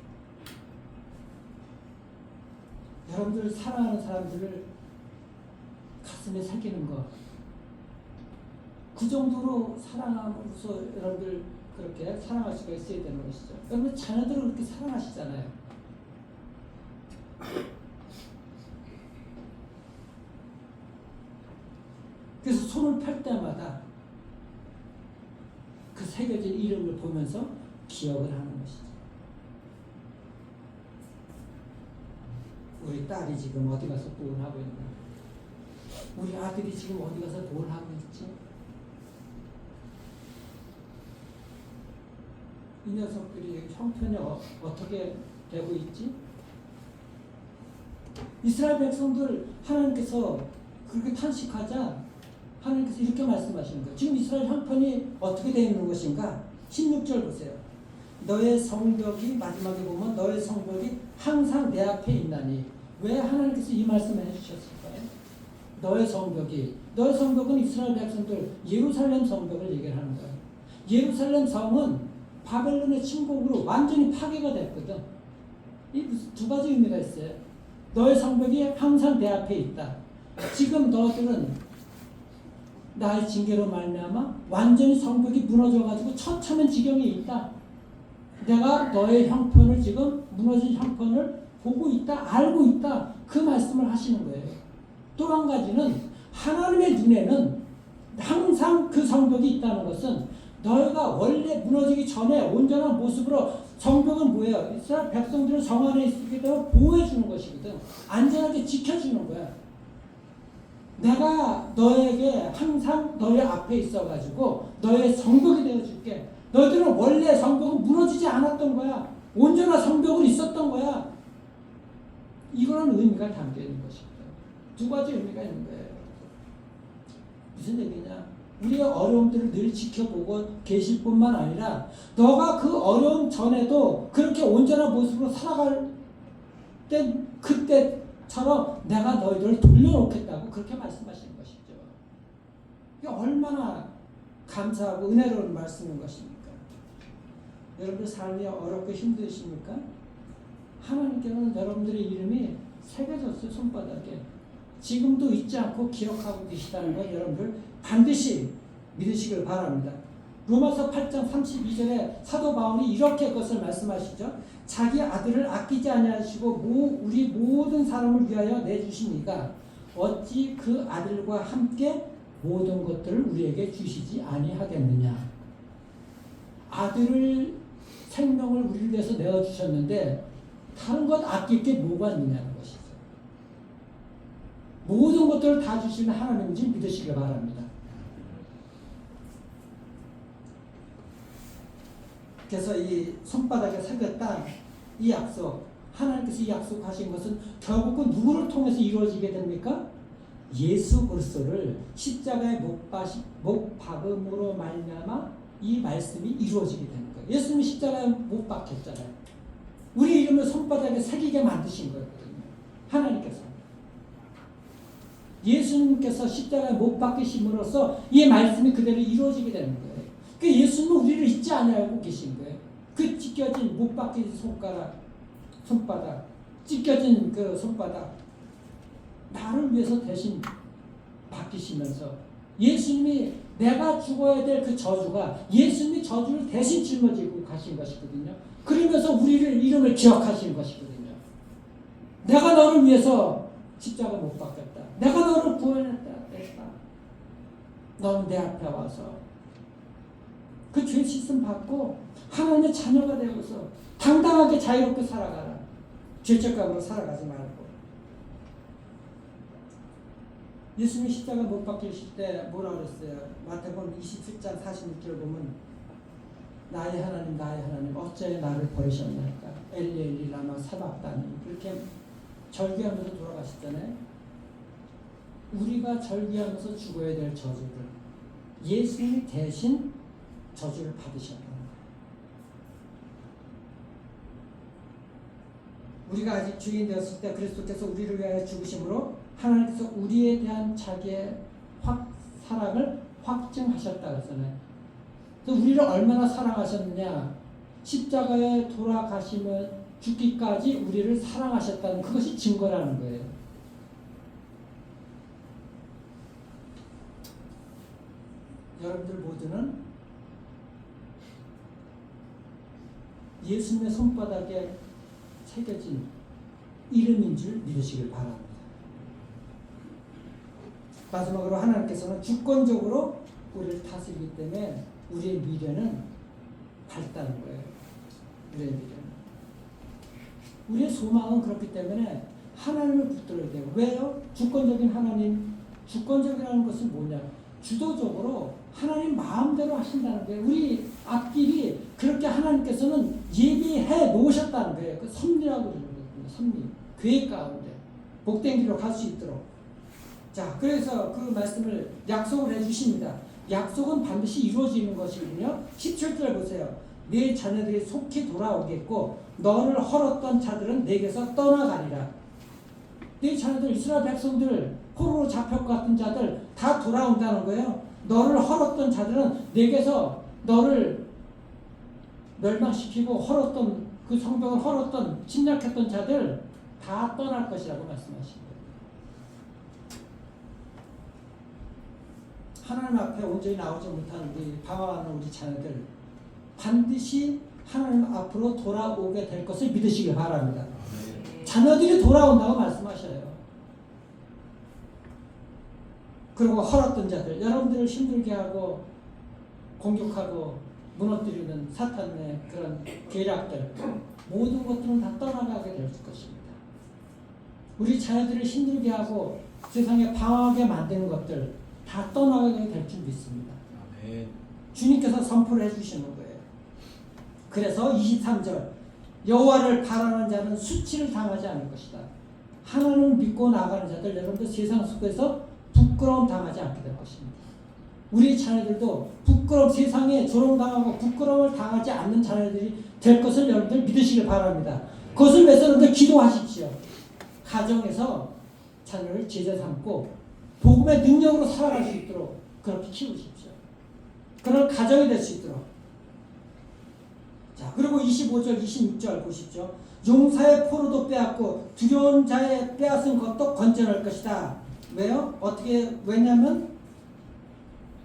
여러분들 사랑하는 사람들을 가슴에 새기는 것, 그 정도로 사랑함으로써 여러분들 그렇게 사랑할 수가 있어야 되는 것이죠. 여러분 자녀들을 그렇게 사랑하시잖아요. 그래서 손을 펼 때마다 그 새겨진 이름을 보면서 기억을 하는 것이죠. 우리 딸이 지금 어디 가서 뭘 하고 있나? 우리 아들이 지금 어디 가서 뭘 하고 있지? 이 녀석들이 형편이 어떻게 되고 있지? 이스라엘 백성들 하나님께서 그렇게 탄식하자 하나님께서 이렇게 말씀하시는 거예요. 지금 이스라엘 형편이 어떻게 되어 있는 것인가? 16절 보세요. 너의 성벽이, 마지막에 보면 너의 성벽이 항상 내 앞에 있나니. 왜 하나님께서 이 말씀을 해주셨을까요? 너의 성벽은 이스라엘 백성들 예루살렘 성벽을 얘기하는 거예요. 예루살렘 성은 바벨론의 침공으로 완전히 파괴가 됐거든. 이 두 가지 의미가 있어요. 너의 성벽이 항상 내 앞에 있다. 지금 너들은 나의 징계로 말미암아 완전히 성벽이 무너져가지고 처참한 지경에 있다. 내가 너의 형편을 지금 무너진 형편을 보고 있다, 알고 있다. 그 말씀을 하시는 거예요. 또 한 가지는 하나님의 눈에는 항상 그 성벽이 있다는 것은 너희가 원래 무너지기 전에 온전한 모습으로 성벽은 뭐예요? 이스라엘 백성들을 성 안에 있게 되면 보호해 주는 것이거든. 안전하게 지켜주는 거야. 내가 너에게 항상 너희 앞에 있어가지고 너의 성벽이 되어줄게. 너희들은 원래 성벽은 무너지지 않았던 거야. 온전한 성벽은 있었던 거야. 이거는 의미가 담겨 있는 것입니다. 두 가지 의미가 있는 거예요. 무슨 얘기냐? 우리의 어려움들을 늘 지켜보고 계실 뿐만 아니라 너가 그 어려움 전에도 그렇게 온전한 모습으로 살아갈 때 그때처럼 내가 너희들을 돌려놓겠다고 그렇게 말씀하시는 것이죠. 이게 얼마나 감사하고 은혜로운 말씀인 것입니까? 여러분들 삶이 어렵고 힘드십니까? 하나님께서는 여러분들의 이름이 새겨졌어요. 손바닥에. 지금도 잊지 않고 기억하고 계시다는 것 여러분들 반드시 믿으시길 바랍니다. 로마서 8장 32절에 사도 바울이 이렇게 그것을 말씀하시죠. 자기 아들을 아끼지 아니하시고 우리 모든 사람을 위하여 내주시니까 어찌 그 아들과 함께 모든 것들을 우리에게 주시지 아니하겠느냐. 아들을 생명을 우리를 위해서 내어주셨는데 다른 것 아낄 게 뭐가 있느냐는 것이죠. 모든 것들을 다 주시는 하나님인지 믿으시길 바랍니다. 그래서 이 손바닥에 새겼다 이 약속, 하나님께서 이 약속하신 것은 결국은 누구를 통해서 이루어지게 됩니까? 예수 그리스도를 십자가에 못 박음으로 말미암아 이 말씀이 이루어지게 되는 거예요. 예수님이 십자가에 못 박혔잖아요. 우리 이름을 손바닥에 새기게 만드신 거거든요. 하나님께서. 예수님께서 십자가에 못 박히심으로써 이 말씀이 그대로 이루어지게 되는 거예요. 그 예수님은 우리를 잊지 않고 계신 거예요. 그 찢겨진 못 박힌 손바닥, 찢겨진 그 손바닥, 나를 위해서 대신 박히시면서 예수님이 내가 죽어야 될 그 저주가 예수님이 저주를 대신 짊어지고 가신 것이거든요. 그러면서 우리를 이름을 기억하시는 것이거든요. 내가 너를 위해서 십자가 못 박혔다. 내가 너를 구원했다. 너는 내 앞에 와서 그 죄 씻음 받고 하나님의 자녀가 되어서 당당하게 자유롭게 살아가라. 죄책감으로 살아가지 말고. 예수님이 십자가 못 박히실 때 뭐라 그랬어요? 마태복음 27장 46절 보면 나의 하나님 어째 나를 버리셨나이까 엘리 엘리 라마 사박다니 그렇게 절규하면서 돌아가셨잖아요. 우리가 절규하면서 죽어야 될 저주를 예수님이 대신 저주를 받으셨다는 거예요. 우리가 아직 주인 되었을 때 그리스도께서 우리를 위하여 죽으심으로 하나님께서 우리에 대한 자기의 사랑을 확증하셨다 그랬잖아요. 그래서 우리를 얼마나 사랑하셨느냐, 십자가에 돌아가시면 죽기까지 우리를 사랑하셨다는 그것이 증거라는 거예요. 여러분들 모두는 예수님의 손바닥에 새겨진 이름인 줄 믿으시길 바랍니다. 마지막으로 하나님께서는 주권적으로 우리를 다스리기 때문에 우리의 미래는 밝다는 거예요. 우리의 미래는. 우리의 소망은 그렇기 때문에 하나님을 붙들어야 돼요. 왜요? 주권적인 하나님. 주권적이라는 것은 뭐냐? 주도적으로 하나님 마음대로 하신다는 거예요. 우리 앞길이 그렇게 하나님께서는 예비해 놓으셨다는 거예요. 그 섭리라고 그러는 거예요. 섭리. 계획 가운데 복된 길로 갈 수 있도록. 자, 그래서 그 말씀을 약속을 해주십니다. 약속은 반드시 이루어지는 것이군요. 17절 보세요. 네 자녀들이 속히 돌아오겠고 너를 헐었던 자들은 내게서 떠나가리라. 네 자녀들 이스라엘 백성들 포로로 잡혀것 같은 자들 다 돌아온다는 거예요. 너를 헐었던 자들은 내게서 너를 멸망시키고 헐었던 그 성벽을 헐었던 침략했던 자들 다 떠날 것이라고 말씀하십니다. 하나님 앞에 온전히 나오지 못하는 우리 방황하는 우리 자녀들 반드시 하나님 앞으로 돌아오게 될 것을 믿으시길 바랍니다. 자녀들이 돌아온다고 말씀하셔요. 그리고 헐었던 자들, 여러분들을 힘들게 하고 공격하고 무너뜨리는 사탄의 그런 계략들, 모든 것들은 다 떠나가게 될 것입니다. 우리 자녀들을 힘들게 하고 세상에 방황하게 만드는 것들 다 떠나가게 될 줄 믿습니다. 아멘. 주님께서 선포를 해주시는 거예요. 그래서 23절, 여호와를 바라는 자는 수치를 당하지 않을 것이다. 하나님을 믿고 나가는 자들, 여러분들 세상 속에서 부끄러움 당하지 않게 될 것입니다. 우리 자녀들도 부끄러움, 세상에 조롱당하고 부끄러움을 당하지 않는 자녀들이 될 것을 여러분들 믿으시길 바랍니다. 그것을 위해서 여러분들 기도하십시오. 가정에서 자녀를 제자 삼고 복음의 능력으로 살아갈 수 있도록 그렇게 키우십시오. 그런 가정이 될 수 있도록. 자, 그리고 25절, 26절 보십시오. 용사의 포로도 빼앗고 두려운 자의 빼앗은 것도 건져낼 것이다. 왜요? 왜냐하면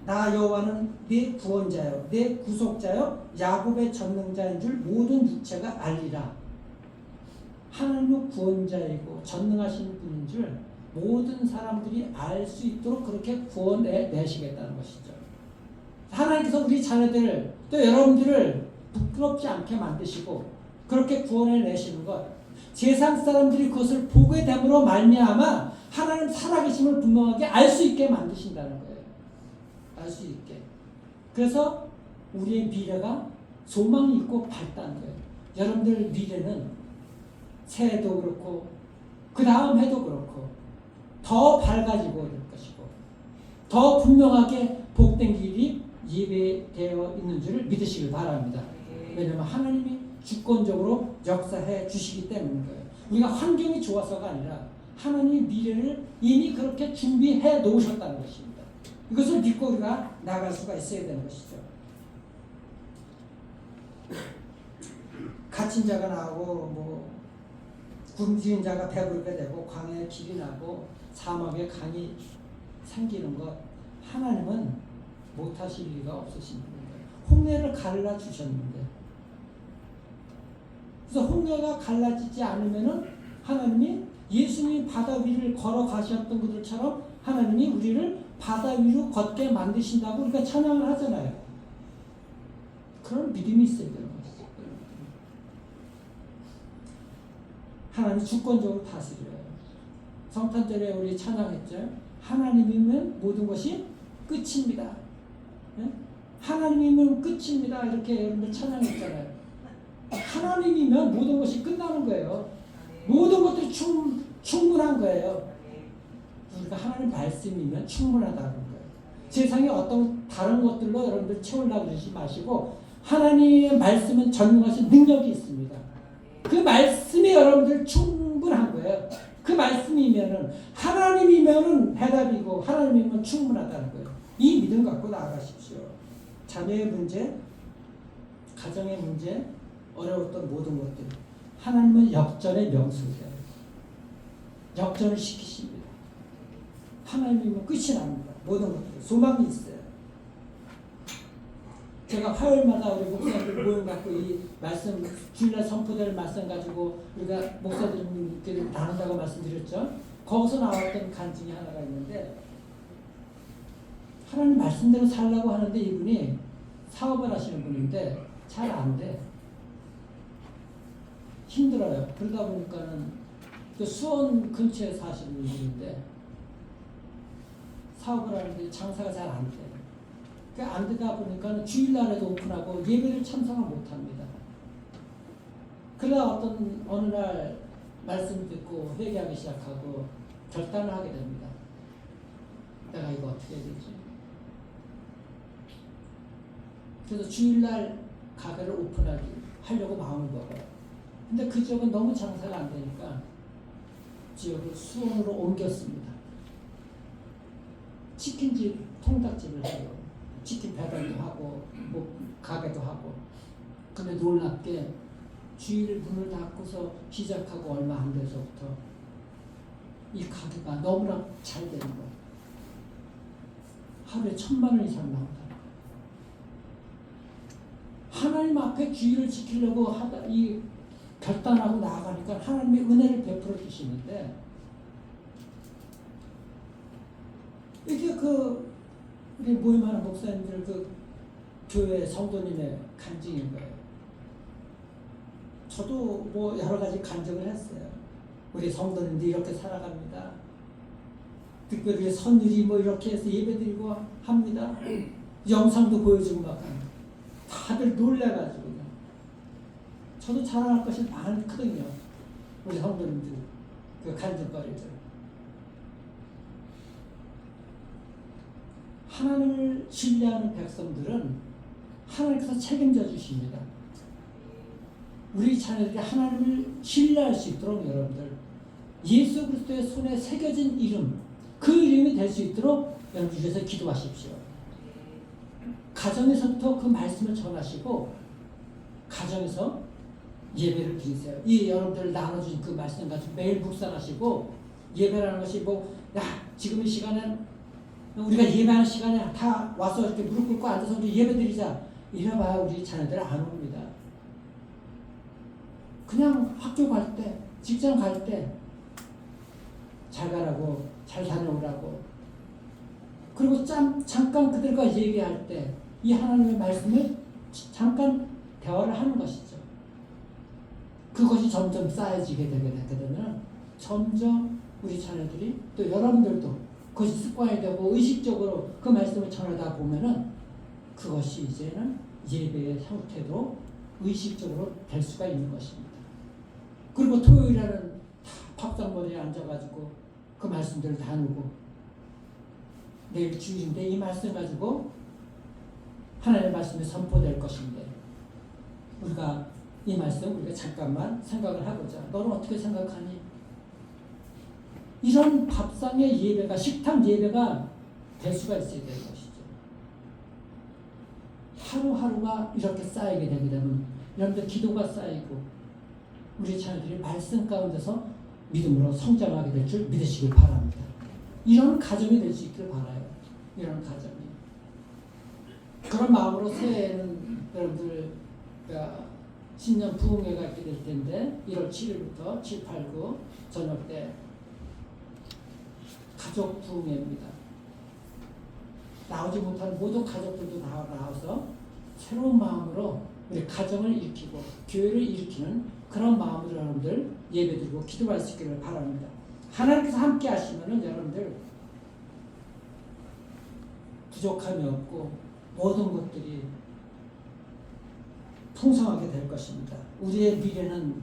나 여호와는 내 구원자요, 내 구속자요, 야곱의 전능자인 줄 모든 육체가 알리라. 하나님은 구원자이고 전능하신 분인 줄 모든 사람들이 알 수 있도록 그렇게 구원해 내시겠다는 것이죠. 하나님께서 우리 자녀들 또 여러분들을 부끄럽지 않게 만드시고 그렇게 구원해 내시는 것, 세상 사람들이 그것을 보게 됨으로 말미암아 하나님 살아계심을 분명하게 알 수 있게 만드신다는 거예요. 알 수 있게. 그래서 우리의 미래가 소망이 있고 밝다는 거예요. 여러분들 미래는 새해도 그렇고 그 다음 해도 그렇고 더 밝아지고 될 것이고 더 분명하게 복된 길이 예배되어 있는 줄을 믿으시길 바랍니다. 왜냐하면 하나님이 주권적으로 역사해 주시기 때문인 거예요. 우리가 환경이 좋아서가 아니라 하나님이 미래를 이미 그렇게 준비해 놓으셨다는 것입니다. 이것을 믿고 우리가 나갈 수가 있어야 되는 것이죠. 갇힌 자가 나오고 굶주린 자가 배부르게 되고 광야에 길이 나고 사막에 강이 생기는 것, 하나님은 못하실 리가 없으신 분이에요. 홍해를 갈라 주셨는데, 그래서 홍해가 갈라지지 않으면은 하나님이 예수님이 바다 위를 걸어가셨던 그들처럼 하나님이 우리를 바다 위로 걷게 만드신다고 우리가 찬양을 하잖아요. 그런 믿음이 있어야 되는 것이죠. 하나님 주권적으로 다스려요. 성탄절에 우리 찬양했죠. 하나님이면 모든 것이 끝입니다. 네? 하나님이면 끝입니다. 이렇게 여러분들 찬양했잖아요. 하나님이면 모든 것이 끝나는 거예요. 모든 것들이 충분한 거예요. 우리가 하나님 말씀이면 충분하다는 거예요. 세상에 어떤 다른 것들로 여러분들 채우려고 그러지 마시고 하나님의 말씀은 전능하신 능력이 있습니다. 그 말씀이 여러분들 충분한 거예요. 그 말씀이면은 하나님이면은 해답이고 하나님이면 충분하다는 거예요. 이 믿음 갖고 나아가십시오. 자녀의 문제, 가정의 문제, 어려웠던 모든 것들 하나님은 역전의 명수세요. 역전을 시키십니다. 하나님이면 끝이 납니다. 모든 것들 소망이 있어요. 제가 화요일마다 우리 목사들 모임 갖고 이 말씀 주일날 선포될 말씀 가지고 우리가 목사들끼리 나눈다고 말씀드렸죠. 거기서 나왔던 간증이 하나가 있는데 하나님 말씀대로 살라고 하는데 이분이 사업을 하시는 분인데 잘 안 돼. 힘들어요. 그러다 보니까는 그 수원 근처에 사시는 분인데 사업을 하는데 장사가 잘 안 돼. 안 되다 보니까 주일날에도 오픈하고 예배를 참석을 못합니다. 그러다 어느 날 말씀 듣고 회개하기 시작하고 결단을 하게 됩니다. 내가 이거 어떻게 해야 되지? 그래서 주일날 가게를 하려고 마음을 먹어요. 근데 그 지역은 너무 장사가 안 되니까 지역을 수원으로 옮겼습니다. 치킨집, 통닭집을 해요. 치킨 배달도 하고 뭐 가게도 하고. 근데 놀랍게 주일 문을 닫고서 시작하고 얼마 안 돼서부터 이 가게가 너무나 잘 되는 거예요. 하루에 1,000만 원 이상 나온다. 하나님 앞에 주의를 지키려고 이 결단하고 나아가니까 하나님의 은혜를 베풀어 주시는데 이게 우리 모임하는 목사님들 교회 성도님의 간증인 거예요. 저도 뭐 여러 가지 간증을 했어요. 우리 성도님들이 이렇게 살아갑니다. 특별히 선율이 뭐 이렇게 해서 예배드리고 합니다. 영상도 보여주고 막 다들 놀래가지고 저도 자랑할 것이 많거든요. 우리 성도님들 간증거리들. 하나님을 신뢰하는 백성들은 하나님께서 책임져 주십니다. 우리 자녀들이 하나님을 신뢰할 수 있도록 여러분들 예수 그리스도의 손에 새겨진 이름, 그 이름이 될 수 있도록 여러분 주셔서 기도하십시오. 가정에서부터 그 말씀을 전하시고 가정에서 예배를 드리세요. 이 여러분들 나눠주신 그 말씀 가지고 매일 묵상하시고 예배라는 것이 지금 이 시간엔 우리가 예배하는 시간에 다 와서 이렇게 무릎 꿇고 앉아서 우리 예배 드리자 이래봐야 우리 자녀들 안 옵니다. 그냥 학교 갈 때, 직장 갈 때 잘 가라고, 잘 다녀오라고, 그리고 잠깐 그들과 얘기할 때 이 하나님의 말씀을 잠깐 대화를 하는 것이죠. 그것이 점점 쌓여지게 되게 되면 점점 우리 자녀들이 또 여러분들도 그것이 습관이 되고 의식적으로 그 말씀을 전하다 보면은 그것이 이제는 예배의 형태도 의식적으로 될 수가 있는 것입니다. 그리고 토요일에는 다 밥상머리에 앉아가지고 그 말씀들을 나누고 내일 주일인데 이 말씀 가지고 하나님의 말씀이 선포될 것인데 우리가 이 말씀 우리가 잠깐만 생각을 해보자. 너는 어떻게 생각하니? 이런 밥상의 예배가 식탁 예배가 될 수가 있어야 되는 것이죠. 하루하루가 이렇게 쌓이게 되게 되면 여러분들 기도가 쌓이고 우리 자녀들이 말씀 가운데서 믿음으로 성장하게 될 줄 믿으시길 바랍니다. 이런 가정이 될 수 있기를 바라요. 이런 가정이. 그런 마음으로 새해에는 여러분들 신년 부흥회가 있게 될 텐데 1월 7일부터 7, 8, 9 저녁 때 가족 부흥회입니다. 나오지 못한 모든 가족들도 나와서 새로운 마음으로 우리 가정을 일으키고 교회를 일으키는 그런 마음으로 여러분들 예배드리고 기도할 수 있기를 바랍니다. 하나님께서 함께 하시면은 여러분들 부족함이 없고 모든 것들이 풍성하게 될 것입니다. 우리의 미래는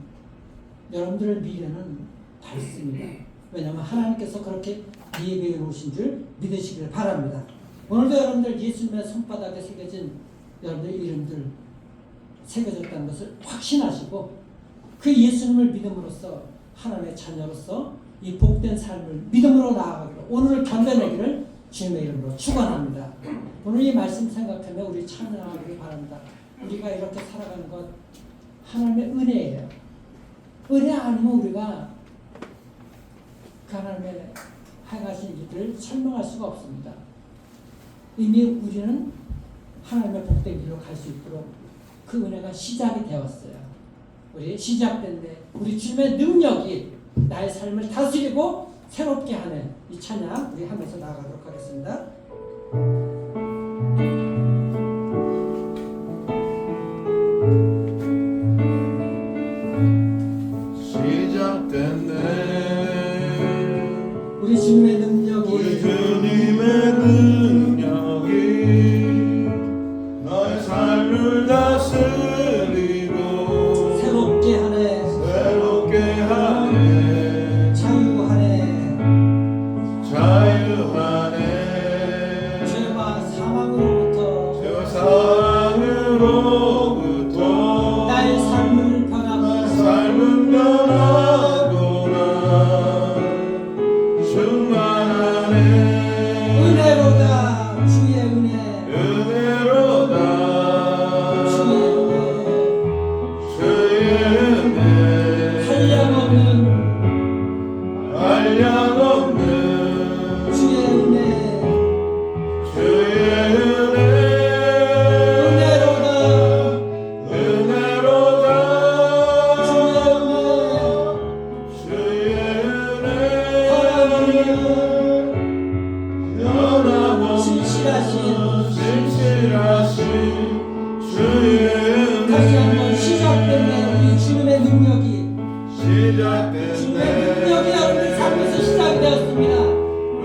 여러분들의 미래는 밝습니다. 왜냐하면 하나님께서 그렇게 예배해 놓으신 줄 믿으시기를 바랍니다. 오늘도 여러분들 예수님의 손바닥에 새겨진 여러분들의 이름들 새겨졌다는 것을 확신하시고 그 예수님을 믿음으로써 하나님의 자녀로서 이 복된 삶을 믿음으로 나아가기를 오늘을 견뎌내기를 주님의 이름으로 축원합니다. 오늘 이 말씀 생각하며 우리 찬양하기를 바랍니다. 우리가 이렇게 살아가는 것 하나님의 은혜예요. 은혜 아니면 우리가 그 하나님의 행하신 일을 설명할 수가 없습니다. 이미 우리는 하나님의 복된 길로 갈 수 있도록 그 은혜가 시작이 되었어요. 우리 시작된데 우리 주님의 능력이 나의 삶을 다스리고 새롭게 하는 이 찬양 우리 하면서 나아가도록 하겠습니다. 시작됐네 우리 주님의 능력이 우리 주님의 능력이 너의 삶을 다스리고 새롭게 하네 새롭게 하네 자유하네 자유하네 죄와 주의 다시 한번 은혜 시작됐네. 우리 주님의 능력이 시작됐네 여러분들 삶에서 시작이 되었습니다.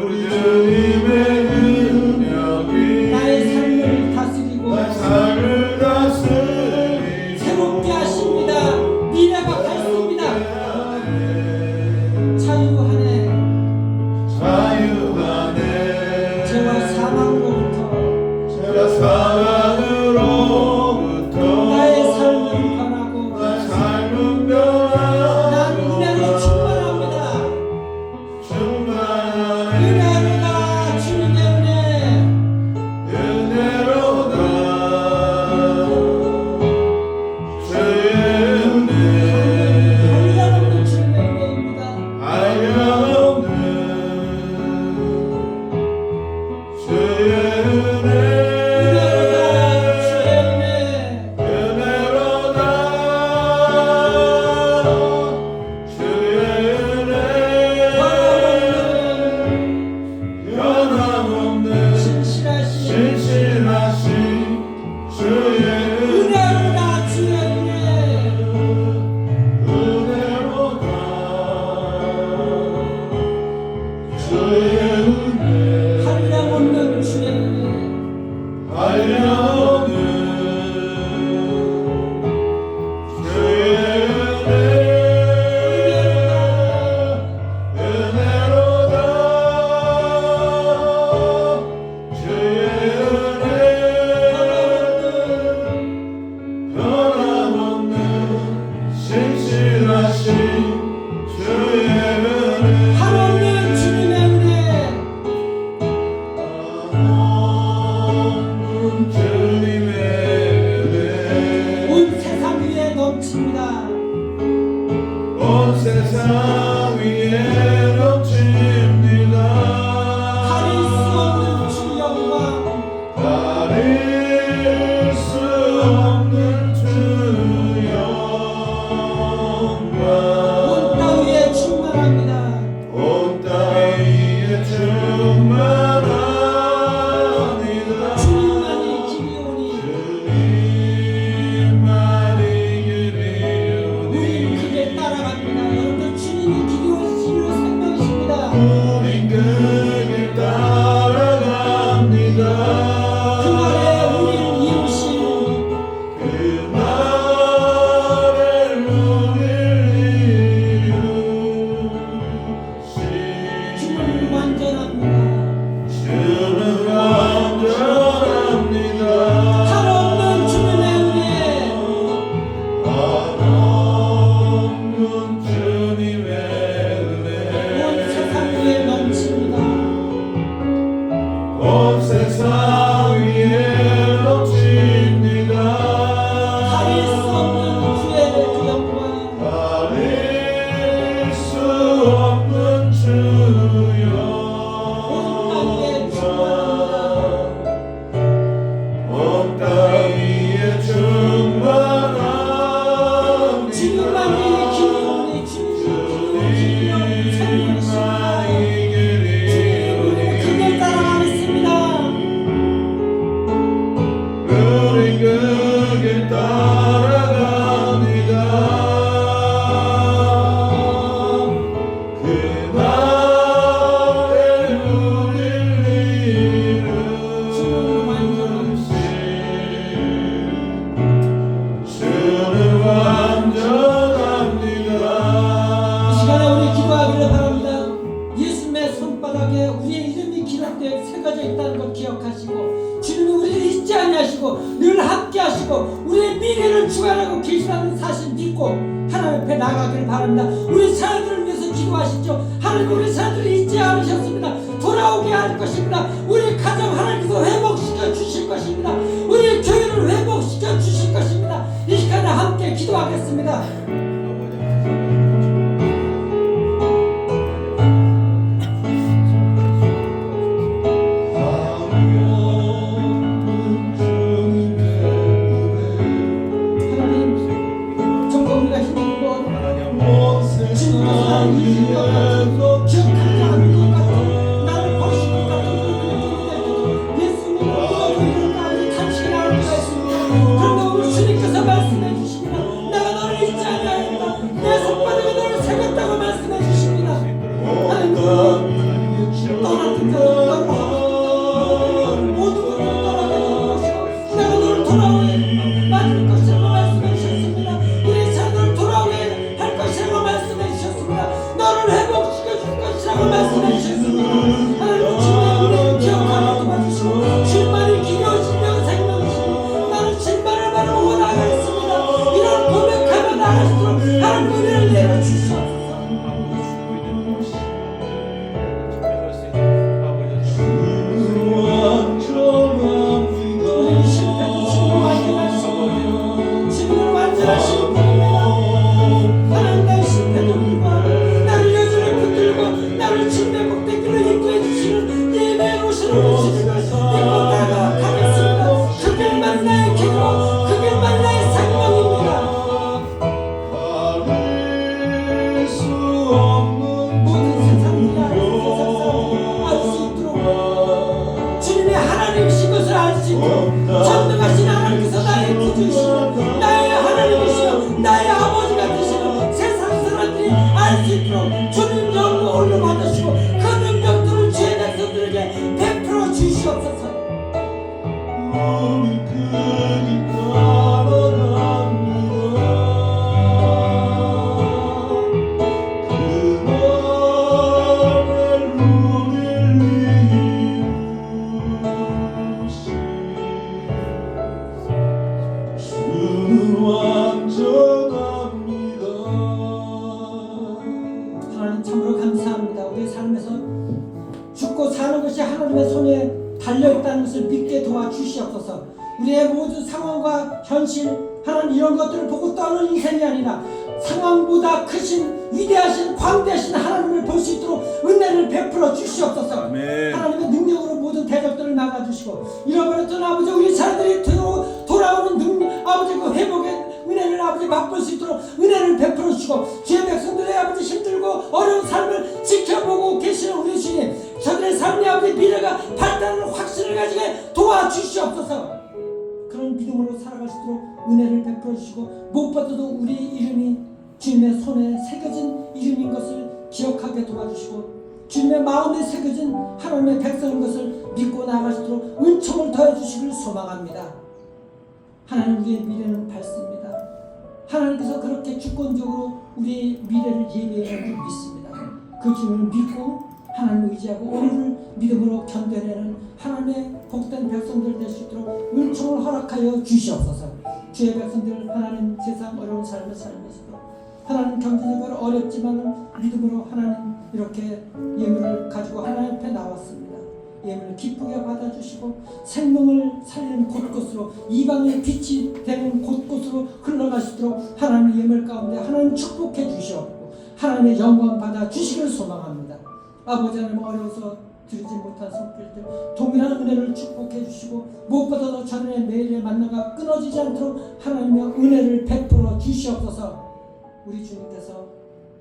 우리 주님의 능력이 나의 삶을 다스리고 내 삶을 다스리고 새롭게 하십니다. 미래가 밝습니다. 자유하네. 자유하네 죄와 사망으로부터 제가 사랑으로부터 나의 삶은 변하고 내 삶은 변하고 난 은혜로 충만합니다. 충만하네 은혜로다. 주님의 은혜. 은혜로다 주의 은혜 한량없는 주님의 은혜입니다. 한량없는 주의 은혜 은혜로다. 주의 은혜. 은혜로다 주의 은혜 변함없는 신실하신 신실하신 주의 은혜 은혜로다. 주의 은혜. 은혜로다 주의 은혜 한량없는 주의 은혜. 한량없는 주의 은혜 은혜로다 주의 은혜 변함없는 신실하신 주의 은혜 한없는 주님의 은혜. 한없는 주님의 은혜 온 세상 위에 넘칩니다. 온 세상 위에 넘칩니다 가릴 수 없는 주 영광. 가릴 수 없는 주 영광 온 땅 위에 충만합니다. 온 땅 위에 충만합니다 주님만이 길이 오니 주님만이 길이 우리 그를 따라갑니다. 여러분들 주님이 길이 오시기로 생명이십니다. 우린 그 길 따라갑니다 그날에 우리를 이루신 그날을 우릴 주는 이루신 완전합니다. 주는 완전합니다 한없는 주님의 은혜. 한없는 주님의 온 은혜 세상 위에 넘칩니다. 온 세상 위에 넘칩니다 가릴 수 없는 주의 그 영광. 가릴 수 없는 주 영광 온 땅 위에 충만합니다 주님만이 길이 오니 주님이 생명이십니다. 주님만이 길이 우리는 그를 따라가겠습니다. 우리 그 길 따라갑니다 그날에 우릴 이루신 주는 완전합니다 이 시간에 우리 기도하기를 바랍니다. 예수님의 손바닥에 우리의 이름이 기록되어 새겨져 있다는 것 기억하시고 주님이 우리를 잊지 아니하시고 늘 함께하시고 우리의 미래를 주관하고 계시다는 사실 믿고 하나님 앞에 나가기를 바랍니다. 우리 자녀들을 위해서 기도하시죠. 하나님 우리 자녀들을 잊지 않으셨습니다. 돌아오게 할 것입니다. 우리 가정 하나님께서 회복시켜 주실 것입니다. 우리 교회를 회복시켜 주실 것입니다. 이 시간에 함께 기도하겠습니다. 하나님 정말 우리가 힘들고 진노한 일인 것 같고 기억하지 않는 것 같고 나를 버리신 것 같은 예수님을 믿어도 이런 가운데 탄식이 나올 것입니다. 전능하신 하나님께서 나의 구주이시며 나의 하나님이시며 나의 아버지가 되시며 세상 사람들이 알 수 있도록 주님 영으로 올려받으시고 그 능력들을 주의 백성들에게 베풀어 주시옵소서. 우리 그길 따라갑니다. 그날의 우리를 이루신 주는 완전합니다. 하나님 참으로 감사합니다. 우리 삶에서 죽고 사는 것이 하나님의 손에 달려있다는 것을 믿게 도와주시옵소서. 우리의 모든 상황과 현실, 하나님 이런 것들을 보고 떠는 인생이 아니라 상황보다 크신 위대하신 광대하신 하나님을 볼 수 있도록 은혜를 베풀어 주시옵소서. 아멘. 하나님의 능력으로 모든 대적들을 막아주시고 잃어버렸던 아버지 우리 자녀들이 돌아오는 아버지 그 회복의 은혜를 아버지 맛볼 수 있도록 은혜를 베풀어 주시고 주의 백성들의 아버지 힘들고 어려운 삶을 지켜보고 계시는 우리 주님 저들의 삶의 아버지 미래가 밝다는 확신을 가지게 도와주시옵소서. 그런 믿음으로 살아갈 수 있도록 은혜를 베풀어 주시고 무엇보다도 우리 이름이 주님의 손에 새겨진 이름인 것을 기억하게 도와주시고 주님의 마음에 새겨진 하나님의 백성인 것을 믿고 나아갈 수 있도록 은총을 더해 주시길 소망합니다. 하나님 우리의 미래는 밝습니다. 하나님께서 그렇게 주권적으로 우리의 미래를 예비해 줄 믿습니다. 그 주님을 믿고 하나님을 의지하고 오늘을 믿음으로 견뎌내는 하나님의 복된 백성들 될 수 있도록 은총을 허락하여 주시옵소서. 주의 백성들 하나님 세상 어려운 삶을 살면서도 하나님 경제적으로 어렵지만 믿음으로 하나님 이렇게 예물을 가지고 하나님 앞에 나왔습니다. 예물을 기쁘게 받아주시고 생명을 살리는 곳곳으로 이방의 빛이 되는 곳곳으로 흘러갈 수 있도록 하나님의 예물 가운데 하나님 축복해 주시옵고 하나님의 영광 받아 주시기를 소망합니다. 아버지 하나님 어려워서 드리지 못한 손길들 동일한 은혜를 축복해 주시고 무엇보다도 저들의 매일의 만나가 끊어지지 않도록 하나님의 은혜를 베풀어 주시옵소서. 우리 주님께서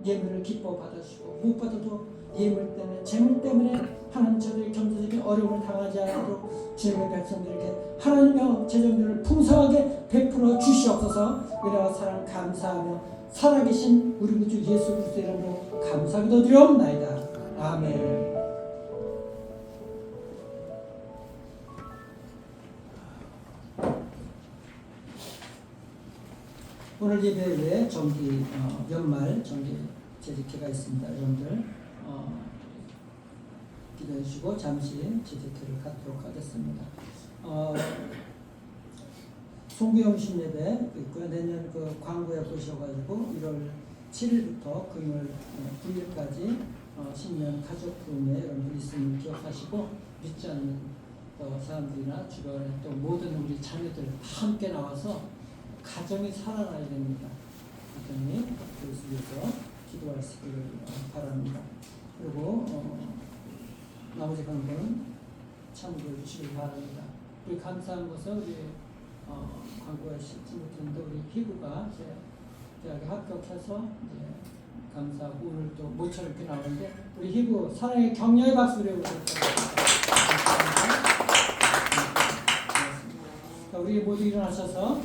예물을 기뻐 받으시고 무엇보다도 예물 때문에 재물 때문에 하나님 저들의 경제적인 어려움을 당하지 않도록 주님의 백성들에게 하나님의 재정들을 풍성하게 베풀어 주시옵소서. 은혜와 사랑 감사하며 살아계신 우리 구주 예수 그리스도의 이름으로 감사기도 드리옵나이다. 아멘. 오늘 예배에 정기 연말 정기 제지회가 있습니다. 여러분들 기도해 주시고 잠시 제지회를 갖도록 하겠습니다. 송구영신 예배 있고요. 내년 그 광고에 보셔가지고 1월 7일부터 금요일 9일까지 신년 가족 부흥회 여러분들 있음을 기억하시고 믿지 않는 사람들이나 주변에 또 모든 우리 자녀들 다 함께 나와서 가정이 살아나야 됩니다. 가정이 그것을 위해서 기도할 수 있기를 바랍니다. 그리고 나머지 광고는 참고해 주시길 바랍니다. 우리 감사한 것은 우리 광고에 싣지 못했는데 우리 희구가 이제 대학에 합격해서 이제 감사하고 오늘 또 모처럼 이렇게 나오는데 우리 희구 사랑의 격려의 박수를 해주셨습니다. 우리 모두 일어나셔서